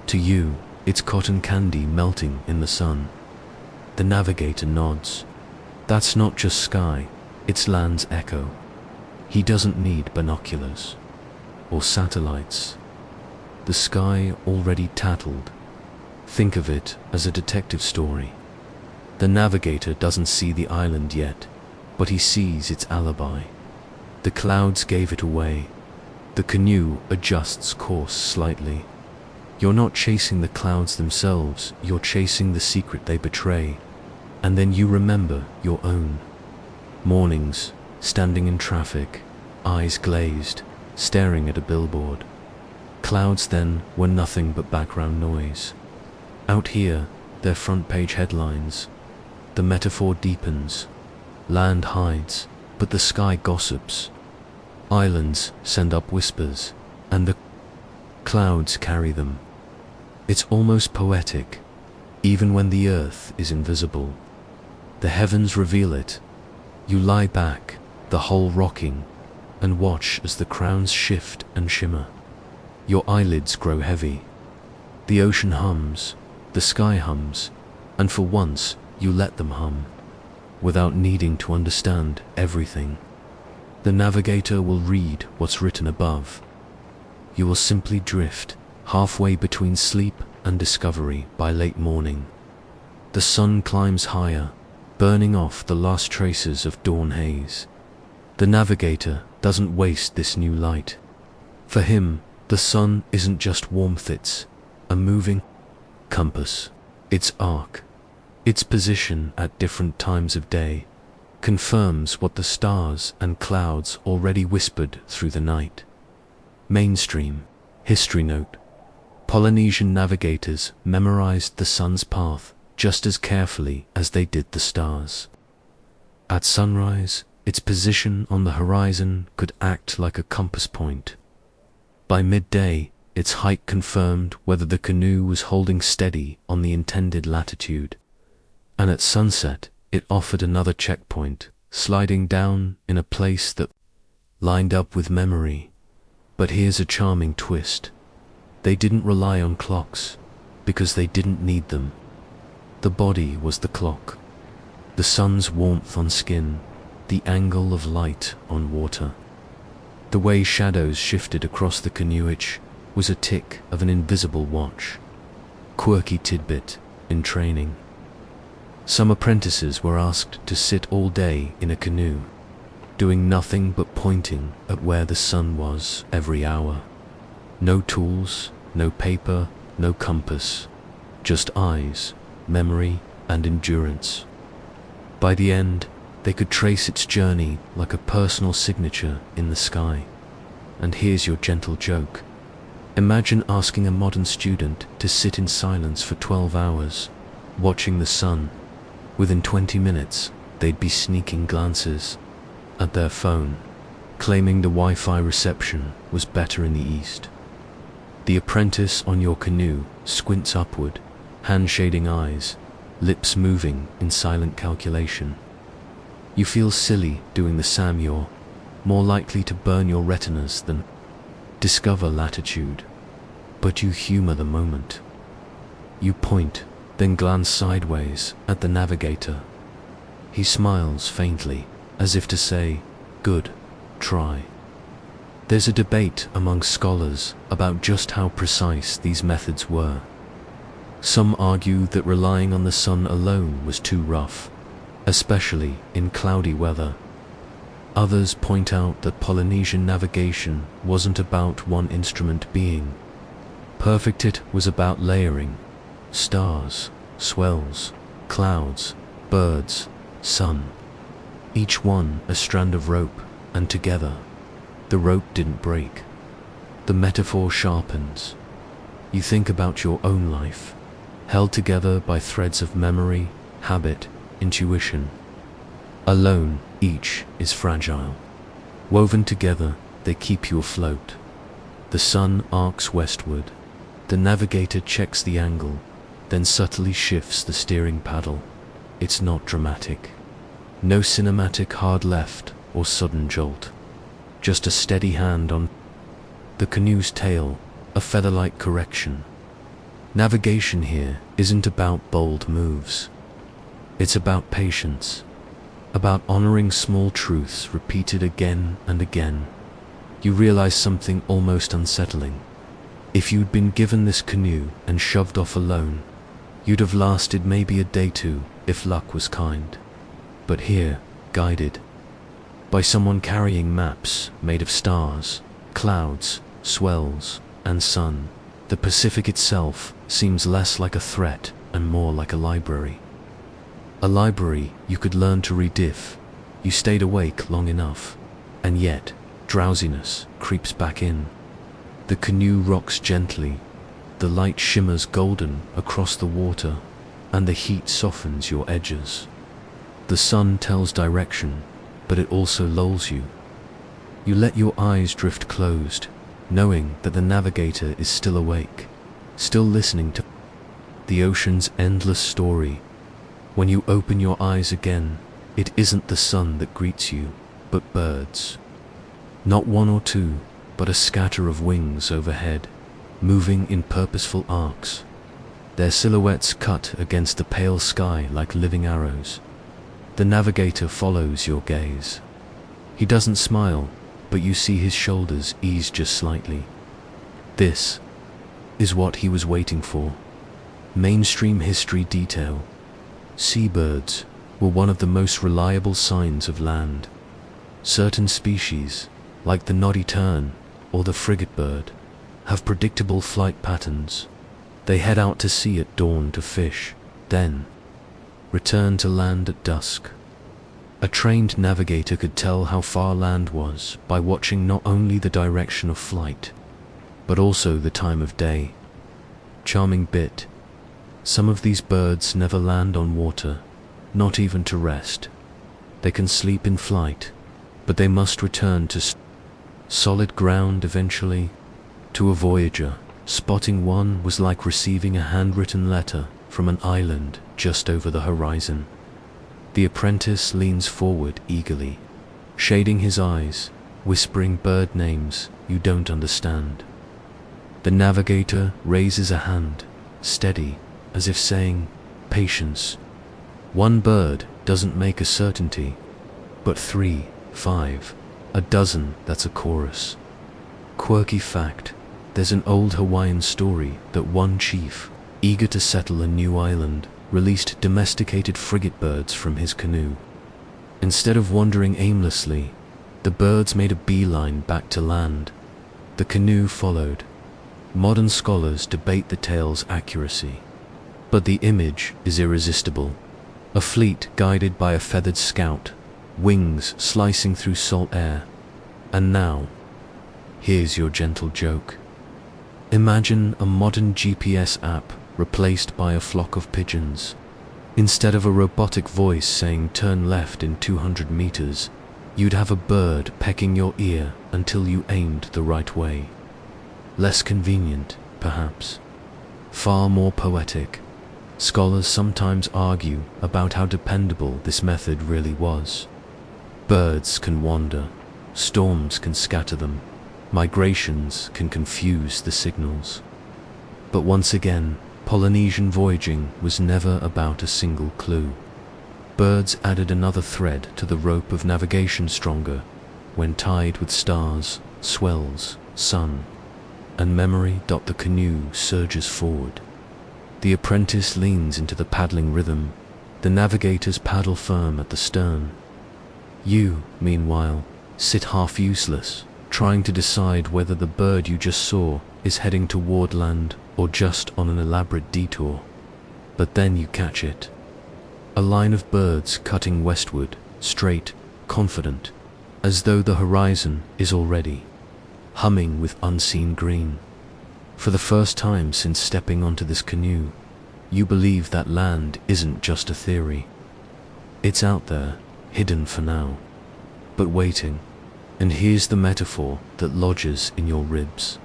S1: To you, it's cotton candy melting in the sun. The navigator nods. That's not just sky, it's land's echo. He doesn't need binoculars or satellites. The sky already tattled. Think of it as a detective story. The navigator doesn't see the island yet, but he sees its alibi. The clouds gave it away. The canoe adjusts course slightly. You're not chasing the clouds themselves, you're chasing the secret they betray. And then you remember your own. Mornings, standing in traffic, eyes glazed, staring at a billboard. Clouds then were nothing but background noise. Out here, they're front-page headlines. The metaphor deepens. Land hides, but the sky gossips. Islands send up whispers, and the clouds carry them. It's almost poetic, even when the earth is invisible. The heavens reveal it. You lie back, the hull rocking, and watch as the crowns shift and shimmer. Your eyelids grow heavy. The ocean hums, the sky hums, and for once you let them hum, without needing to understand everything. The navigator will read what's written above. You will simply drift, halfway between sleep and discovery by late morning. The sun climbs higher, burning off the last traces of dawn haze. The navigator doesn't waste this new light. For him, the sun isn't just warmth, it's a moving compass. Its arc, its position at different times of day, confirms what the stars and clouds already whispered through the night. Mainstream history note. Polynesian navigators memorized the sun's path just as carefully as they did the stars. At sunrise, its position on the horizon could act like a compass point. By midday, its height confirmed whether the canoe was holding steady on the intended latitude. And at sunset, it offered another checkpoint, sliding down in a place that lined up with memory. But here's a charming twist. They didn't rely on clocks, because they didn't need them. The body was the clock. The sun's warmth on skin, the angle of light on water. The way shadows shifted across the canoeage was a tick of an invisible watch. Quirky tidbit in training. Some apprentices were asked to sit all day in a canoe, doing nothing but pointing at where the sun was every hour. No tools, no paper, no compass, just eyes, memory, and endurance. By the end, they could trace its journey like a personal signature in the sky. And here's your gentle joke. Imagine asking a modern student to sit in silence for 12 hours. watching the sun. Within 20 minutes, they'd be sneaking glances at their phone, claiming the Wi-Fi reception was better in the east. The apprentice on your canoe squints upward, hand-shading eyes, lips moving in silent calculation. You feel silly doing the same. You're more likely to burn your retinas than discover latitude. But you humor the moment. You point, then glance sideways at the navigator. He smiles faintly, as if to say, "Good try." There's a debate among scholars about just how precise these methods were. Some argue that relying on the sun alone was too rough, especially in cloudy weather. Others point out that Polynesian navigation wasn't about one instrument being perfect. It was about layering stars, swells, clouds, birds, sun, each one a strand of rope, and together the rope didn't break. The metaphor sharpens. You think about your own life, held together by threads of memory, habit, intuition. Alone, each is fragile. Woven together, they keep you afloat. The sun arcs westward. The navigator checks the angle, then subtly shifts the steering paddle. It's not dramatic. No cinematic hard left or sudden jolt. Just a steady hand on the canoe's tail, a feather-like correction. Navigation here isn't about bold moves. It's about patience, about honoring small truths repeated again and again. You realize something almost unsettling. If you'd been given this canoe and shoved off alone, you'd have lasted maybe a day too, if luck was kind. But here, guided by someone carrying maps made of stars, clouds, swells, and sun, the Pacific itself seems less like a threat and more like a library. A library you could learn to read if you stayed awake long enough, and yet drowsiness creeps back in. The canoe rocks gently, the light shimmers golden across the water, and the heat softens your edges. The sun tells direction, but it also lulls you. You let your eyes drift closed, knowing that the navigator is still awake, still listening to the ocean's endless story. When you open your eyes again, it isn't the sun that greets you, but birds. Not one or two, but a scatter of wings overhead, moving in purposeful arcs. Their silhouettes cut against the pale sky like living arrows. The navigator follows your gaze. He doesn't smile, but you see his shoulders ease just slightly. This is what he was waiting for. Mainstream history detail. Seabirds were one of the most reliable signs of land. Certain species, like the noddy tern or the frigate bird, have predictable flight patterns. They head out to sea at dawn to fish, then return to land at dusk. A trained navigator could tell how far land was by watching not only the direction of flight, but also the time of day. Charming bit. Some of these birds never land on water, not even to rest. They can sleep in flight, but they must return to solid ground eventually. To a voyager, spotting one was like receiving a handwritten letter from an island just over the horizon. The apprentice leans forward eagerly, shading his eyes, whispering bird names you don't understand. The navigator raises a hand, steady, as if saying, "Patience. One bird doesn't make a certainty, but 3, 5, a dozen, that's a chorus." Quirky fact, there's an old Hawaiian story that one chief, eager to settle a new island, released domesticated frigate birds from his canoe. Instead of wandering aimlessly, the birds made a beeline back to land. The canoe followed. Modern scholars debate the tale's accuracy, but the image is irresistible. A fleet guided by a feathered scout, wings slicing through salt air. And now, here's your gentle joke. Imagine a modern GPS app replaced by a flock of pigeons, Instead of a robotic voice saying turn left in 200 meters, you'd have a bird pecking your ear until you aimed the right way. Less convenient, perhaps. Far more poetic. Scholars sometimes argue about how dependable this method really was. Birds can wander, storms can scatter them, migrations can confuse the signals. But once again, Polynesian voyaging was never about a single clue. Birds added another thread to the rope of navigation, stronger when tied with stars, swells, sun, and memory. The canoe surges forward. The apprentice leans into the paddling rhythm. The navigators paddle firm at the stern. You, meanwhile, sit half useless, trying to decide whether the bird you just saw is heading toward land or just on an elaborate detour. But then you catch it. A line of birds cutting westward, straight, confident, as though the horizon is already humming with unseen green. For the first time since stepping onto this canoe, you believe that land isn't just a theory. It's out there, hidden for now, but waiting. And here's the metaphor that lodges in your ribs.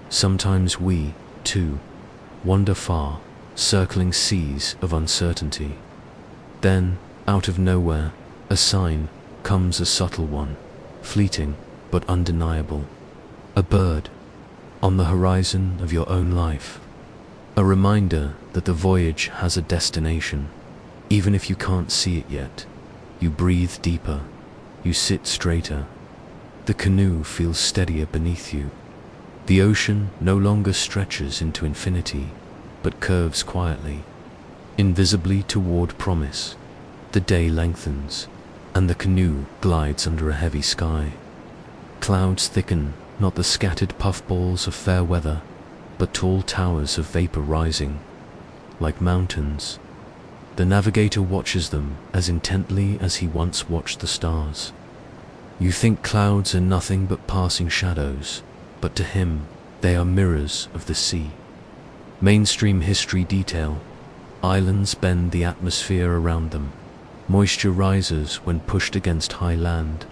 S1: Sometimes we, too, wander far, circling seas of uncertainty. Then, out of nowhere, a sign comes, a subtle one, fleeting but undeniable. A bird on the horizon of your own life. A reminder that the voyage has a destination, even if you can't see it yet. You breathe deeper, you sit straighter. The canoe feels steadier beneath you. The ocean no longer stretches into infinity, but curves quietly, invisibly toward promise. The day lengthens, and the canoe glides under a heavy sky. Clouds thicken, not the scattered puffballs of fair weather, but tall towers of vapor rising, like mountains. The navigator watches them as intently as he once watched the stars. You think clouds are nothing but passing shadows, but to him, they are mirrors of the sea. Mainstream history detail. Islands bend the atmosphere around them. Moisture rises when pushed against high land,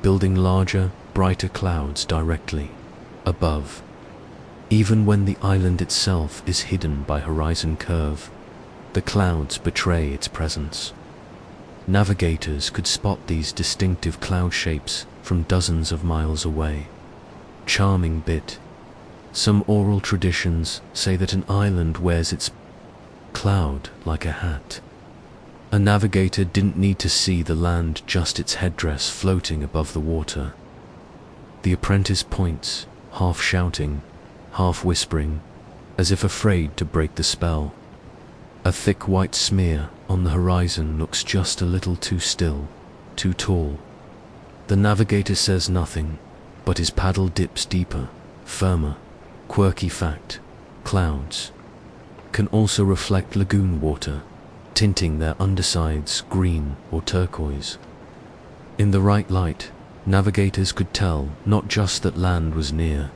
S1: building larger, brighter clouds directly above. Even when the island itself is hidden by horizon curve, the clouds betray its presence. Navigators could spot these distinctive cloud shapes from dozens of miles away. Charming bit. Some oral traditions say that an island wears its cloud like a hat. A navigator didn't need to see the land, just its headdress floating above the water. The apprentice points, half shouting, half whispering, as if afraid to break the spell. A thick white smear on the horizon looks just a little too still, too tall. The navigator says nothing, but his paddle dips deeper, firmer. Quirky fact: clouds can also reflect lagoon water, tinting their undersides green or turquoise. In the right light, navigators could tell not just that land was near,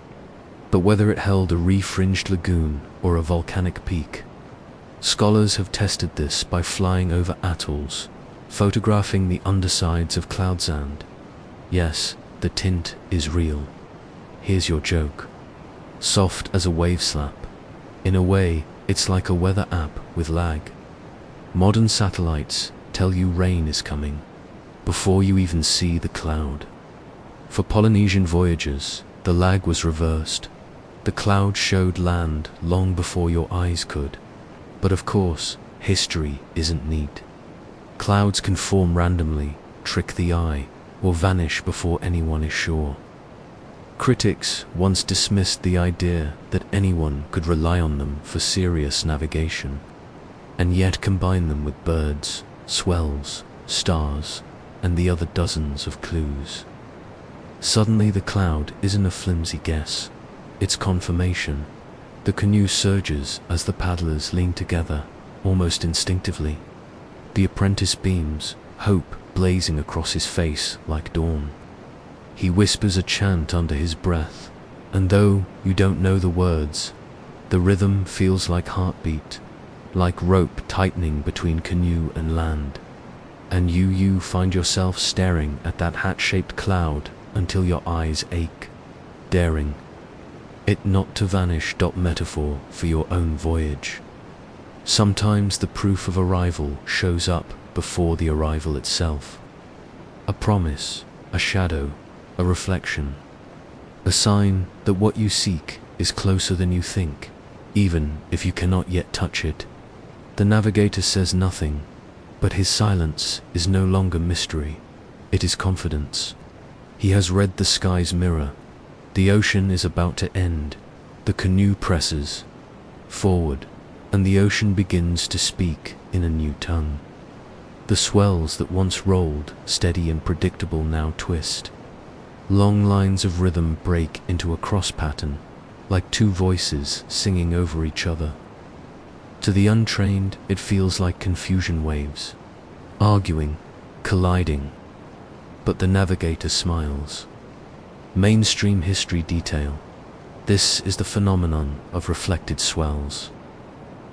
S1: but whether it held a reef-fringed lagoon or a volcanic peak. Scholars have tested this by flying over atolls, photographing the undersides of cloud sand. Yes, the tint is real. Here's your joke. Soft as a wave slap. In a way, it's like a weather app with lag. Modern satellites tell you rain is coming before you even see the cloud. For Polynesian voyages, the lag was reversed. The cloud showed land long before your eyes could. But of course, history isn't neat. Clouds can form randomly, trick the eye, or vanish before anyone is sure. Critics once dismissed the idea that anyone could rely on them for serious navigation, and yet combine them with birds, swells, stars, and the other dozens of clues. Suddenly the cloud isn't a flimsy guess, it's confirmation. The canoe surges as the paddlers lean together, almost instinctively. The apprentice beams, hope blazing across his face like dawn. He whispers a chant under his breath, and though you don't know the words, the rhythm feels like heartbeat. like rope tightening between canoe and land. And you find yourself staring at that hat-shaped cloud until your eyes ache, daring it not to vanish. Metaphor for your own voyage. Sometimes the proof of arrival shows up before the arrival itself. A promise, a shadow, a reflection. A sign that what you seek is closer than you think, even if you cannot yet touch it. The navigator says nothing, but his silence is no longer mystery, it is confidence. He has read the sky's mirror. The ocean is about to end. The canoe presses forward, and the ocean begins to speak in a new tongue. The swells that once rolled, steady and predictable, now twist. Long lines of rhythm break into a cross pattern, like two voices singing over each other. To the untrained, it feels like confusion waves, arguing, colliding. But the navigator smiles. Mainstream history detail. This is the phenomenon of reflected swells.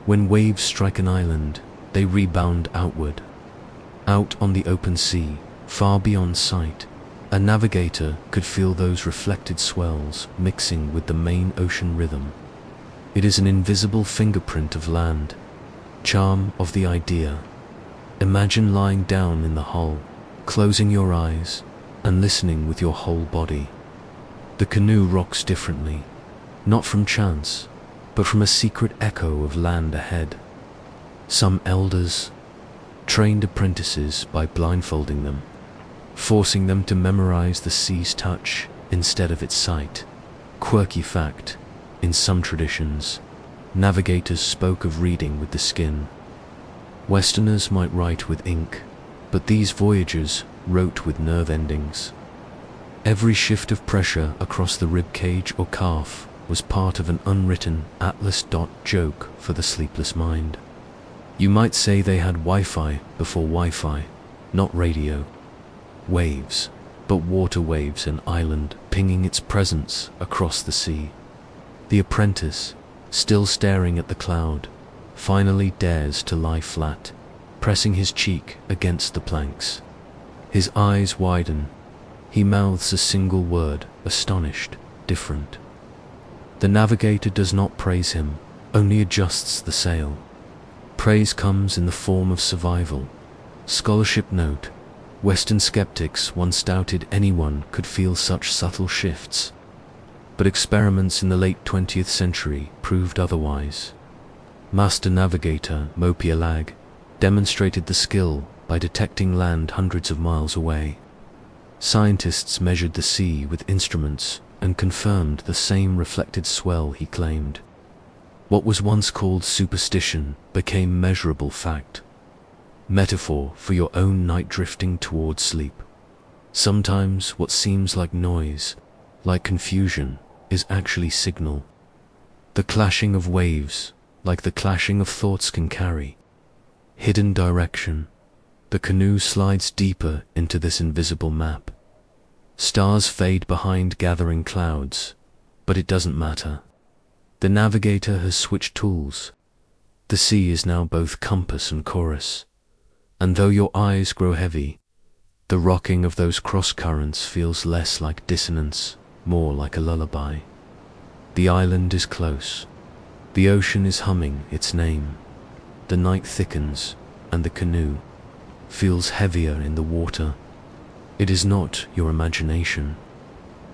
S1: When waves strike an island, they rebound outward. Out on the open sea, far beyond sight, a navigator could feel those reflected swells mixing with the main ocean rhythm. It is an invisible fingerprint of land, charm of the idea. Imagine lying down in the hull, closing your eyes, and listening with your whole body. The canoe rocks differently, not from chance, but from a secret echo of land ahead. Some elders trained apprentices by blindfolding them, forcing them to memorize the sea's touch instead of its sight. Quirky fact, in some traditions, navigators spoke of reading with the skin. Westerners might write with ink, but these voyagers wrote with nerve endings. Every shift of pressure across the rib cage or calf was part of an unwritten atlas. Joke for the sleepless mind. You might say they had Wi-Fi before Wi-Fi, not radio. Waves, but water waves, an island pinging its presence across the sea. The apprentice, still staring at the cloud, finally dares to lie flat, pressing his cheek against the planks. His eyes widen. He mouths a single word, astonished, different. The navigator does not praise him, only adjusts the sail. Praise comes in the form of survival. Scholarship note: Western skeptics once doubted anyone could feel such subtle shifts, but experiments in the late 20th century proved otherwise. Master navigator Mopialag demonstrated the skill by detecting land hundreds of miles away. Scientists measured the sea with instruments and confirmed the same reflected swell he claimed. What was once called superstition became measurable fact. Metaphor for your own night drifting toward sleep. Sometimes what seems like noise, like confusion, is actually signal. The clashing of waves, like the clashing of thoughts, can carry hidden direction. The canoe slides deeper into this invisible map. Stars fade behind gathering clouds, but it doesn't matter. The navigator has switched tools. The sea is now both compass and chorus. And though your eyes grow heavy, the rocking of those cross currents feels less like dissonance, more like a lullaby. The island is close. The ocean is humming its name. The night thickens, and the canoe feels heavier in the water. It is not your imagination.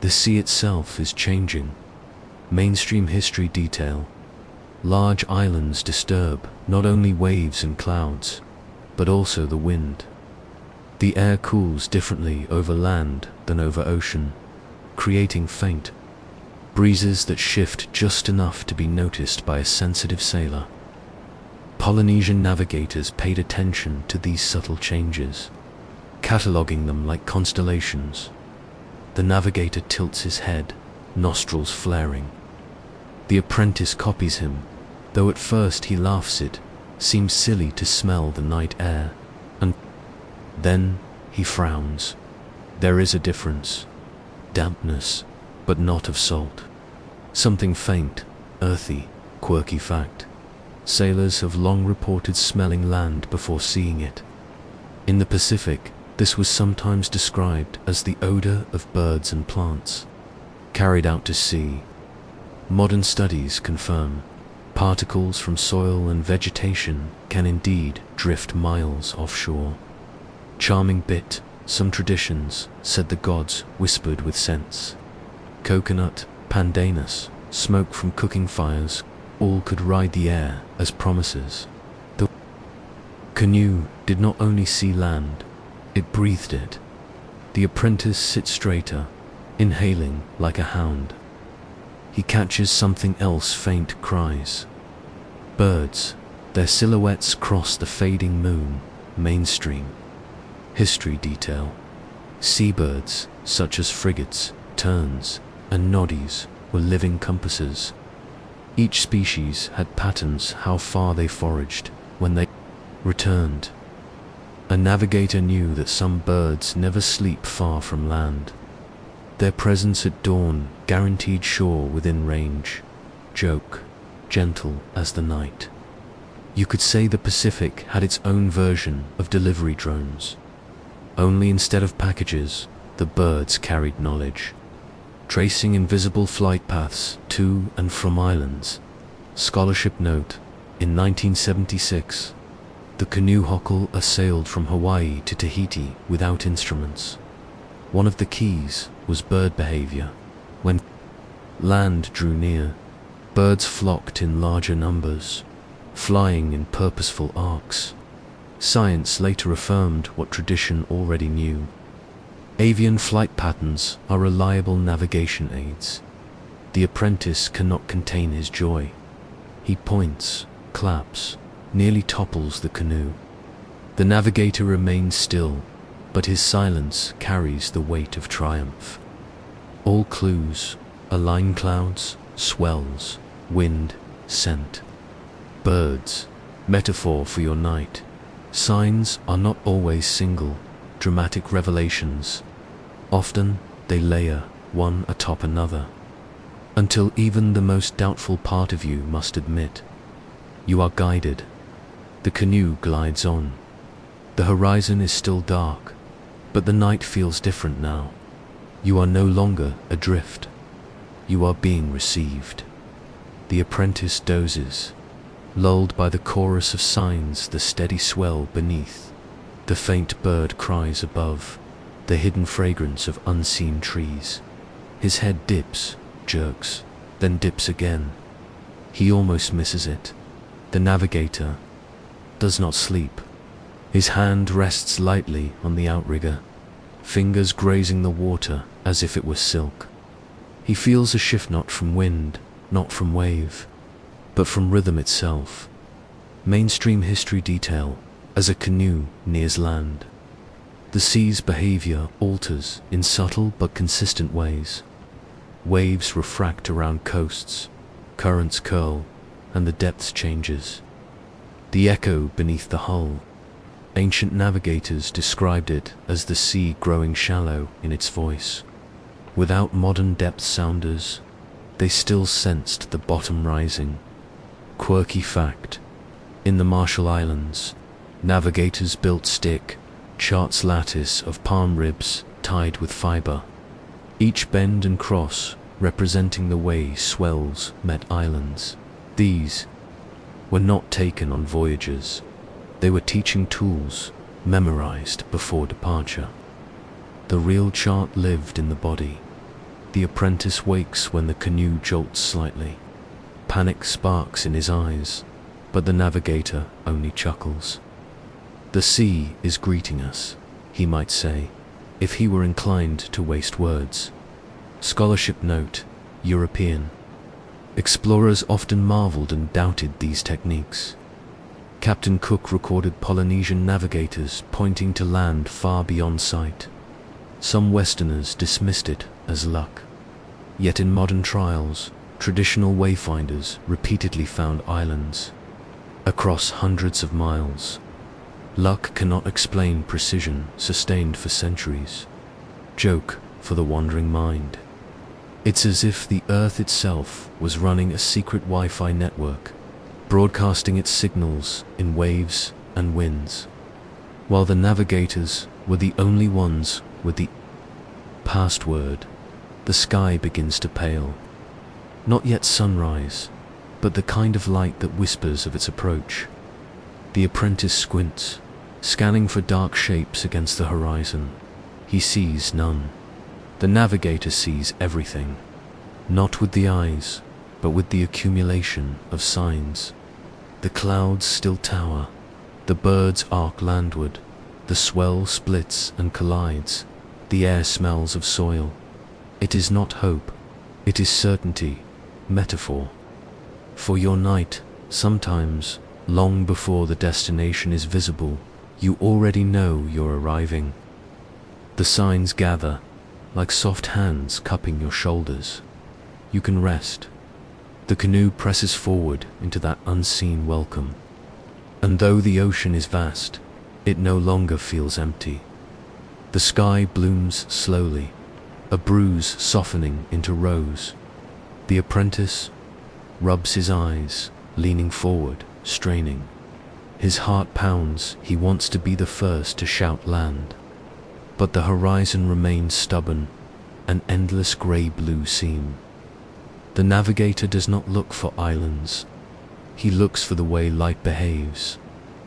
S1: The sea itself is changing. Mainstream history detail. Large islands disturb not only waves and clouds, but also the wind. The air cools differently over land than over ocean, creating faint breezes that shift just enough to be noticed by a sensitive sailor. Polynesian navigators paid attention to these subtle changes, cataloging them like constellations. The navigator tilts his head, nostrils flaring. The apprentice copies him, though at first he laughs. It seems silly to smell the night air, and then he frowns. There is a difference. Dampness, but not of salt. Something faint, earthy, quirky fact. Sailors have long reported smelling land before seeing it. In the Pacific, this was sometimes described as the odor of birds and plants. Carried out to sea, modern studies confirm particles from soil and vegetation can indeed drift miles offshore. Charming bit, some traditions said the gods whispered with sense. Coconut, pandanus, smoke from cooking fires, all could ride the air as promises. The canoe did not only see land, it breathed it. The apprentice sits straighter, inhaling like a hound. He catches something else, faint cries. Birds, their silhouettes cross the fading moon, mainstream. History detail. Seabirds, such as frigates, terns, and noddies, were living compasses. Each species had patterns how far they foraged when they returned. A navigator knew that some birds never sleep far from land. Their presence at dawn guaranteed shore within range. Joke, gentle as the night. You could say the Pacific had its own version of delivery drones. Only instead of packages, the birds carried knowledge, tracing invisible flight paths to and from islands. Scholarship note, in 1976, the canoe Hockle sailed from Hawaii to Tahiti without instruments. One of the keys was bird behavior. When land drew near, birds flocked in larger numbers, flying in purposeful arcs. Science later affirmed what tradition already knew. Avian flight patterns are reliable navigation aids. The apprentice cannot contain his joy. He points, claps, nearly topples the canoe. The navigator remains still, but his silence carries the weight of triumph. All clues, align clouds, swells, wind, scent. Birds, metaphor for your night. Signs are not always single, dramatic revelations. Often they layer one atop another, until even the most doubtful part of you must admit you are guided. The canoe glides on. The horizon is still dark, but the night feels different now. You are no longer adrift. You are being received. The apprentice dozes, lulled by the chorus of signs, the steady swell beneath, the faint bird cries above, the hidden fragrance of unseen trees. His head dips, jerks, then dips again. He almost misses it. The navigator does not sleep. His hand rests lightly on the outrigger, fingers grazing the water as if it were silk. He feels a shift not from wind, not from wave, but from rhythm itself. Mainstream history detail as a canoe nears land. The sea's behavior alters in subtle but consistent ways. Waves refract around coasts, currents curl, and the depths changes. The echo beneath the hull. Ancient navigators described it as the sea growing shallow in its voice. Without modern depth sounders, they still sensed the bottom rising. Quirky fact: in the Marshall Islands, navigators built stick, charts lattice of palm ribs tied with fiber. Each bend and cross representing the way swells met islands. These were not taken on voyages. They were teaching tools memorized before departure. The real chart lived in the body. The apprentice wakes when the canoe jolts slightly. Panic sparks in his eyes, but the navigator only chuckles. The sea is greeting us, he might say, if he were inclined to waste words. Scholarship note: European. Explorers often marveled and doubted these techniques. Captain Cook recorded Polynesian navigators pointing to land far beyond sight. Some Westerners dismissed it as luck. Yet in modern trials, traditional wayfinders repeatedly found islands across hundreds of miles. Luck cannot explain precision sustained for centuries. Joke for the wandering mind. It's as if the Earth itself was running a secret Wi-Fi network, broadcasting its signals in waves and winds. While the navigators were the only ones with the password, the sky begins to pale. Not yet sunrise, but the kind of light that whispers of its approach. The apprentice squints, scanning for dark shapes against the horizon. He sees none. The navigator sees everything, not with the eyes, but with the accumulation of signs. The clouds still tower, the birds arc landward, the swell splits and collides, the air smells of soil. It is not hope, it is certainty, metaphor. For your night, sometimes, long before the destination is visible, you already know you're arriving. The signs gather, like soft hands cupping your shoulders. You can rest. The canoe presses forward into that unseen welcome. And though the ocean is vast, it no longer feels empty. The sky blooms slowly, a bruise softening into rose. The apprentice rubs his eyes, leaning forward, straining. His heart pounds, he wants to be the first to shout land. But the horizon remains stubborn, an endless grey-blue seam. The navigator does not look for islands. He looks for the way light behaves,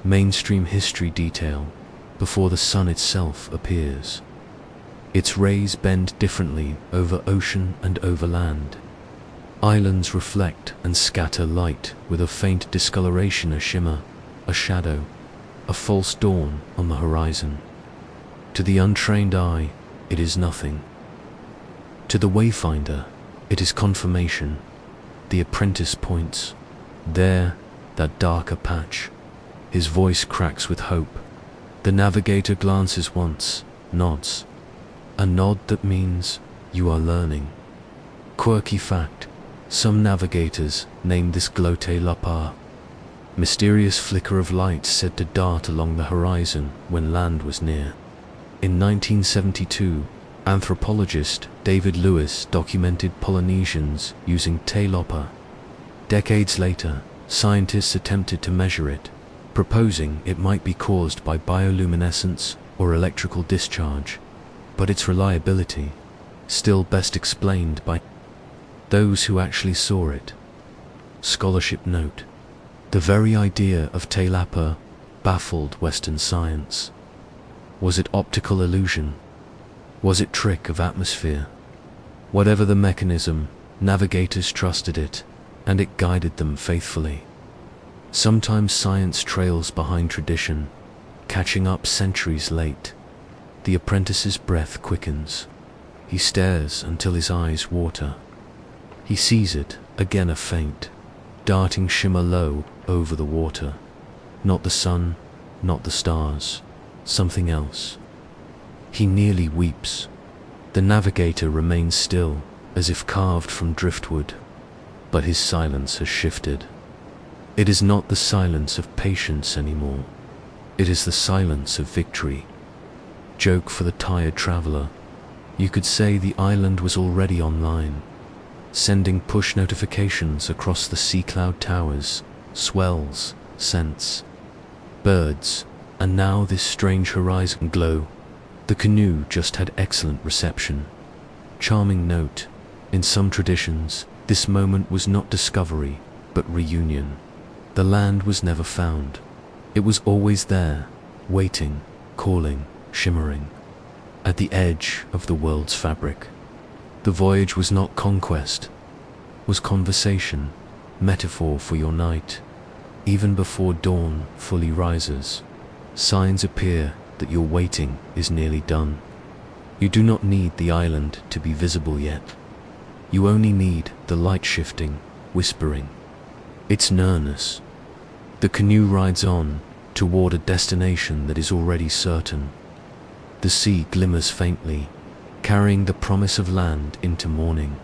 S1: mainstream history detail, before the sun itself appears. Its rays bend differently over ocean and over land. Islands reflect and scatter light with a faint discoloration, a shimmer, a shadow, a false dawn on the horizon. To the untrained eye, it is nothing. To the wayfinder, it is confirmation. The apprentice points. There, that darker patch. His voice cracks with hope. The navigator glances once, nods. A nod that means you are learning. Quirky fact, some navigators name this glote lapar. Mysterious flicker of light said to dart along the horizon when land was near. In 1972, anthropologist David Lewis documented Polynesians using te lopa. Decades later, scientists attempted to measure it, proposing it might be caused by bioluminescence or electrical discharge, but its reliability, still best explained by those who actually saw it. Scholarship note: the very idea of te lapa baffled Western science. Was it optical illusion? Was it trick of atmosphere? Whatever the mechanism, navigators trusted it, and it guided them faithfully. Sometimes science trails behind tradition, catching up centuries late. The apprentice's breath quickens. He stares until his eyes water. He sees it, again a faint, darting shimmer low over the water. Not the sun, not the stars, something else. He nearly weeps. The navigator remains still, as if carved from driftwood, but his silence has shifted. It is not the silence of patience anymore. It is the silence of victory. Joke for the tired traveler. You could say the island was already online, sending push notifications across the sea cloud towers, swells, scents, birds, and now this strange horizon glow. The canoe just had excellent reception. Charming note, in some traditions, this moment was not discovery, but reunion. The land was never found. It was always there, waiting, calling, shimmering, at the edge of the world's fabric. The voyage was not conquest, was conversation, metaphor for your night. Even before dawn fully rises, signs appear that your waiting is nearly done. You do not need the island to be visible yet. You only need the light shifting, whispering. Its nearness. The canoe rides on toward a destination that is already certain. The sea glimmers faintly, carrying the promise of land into morning.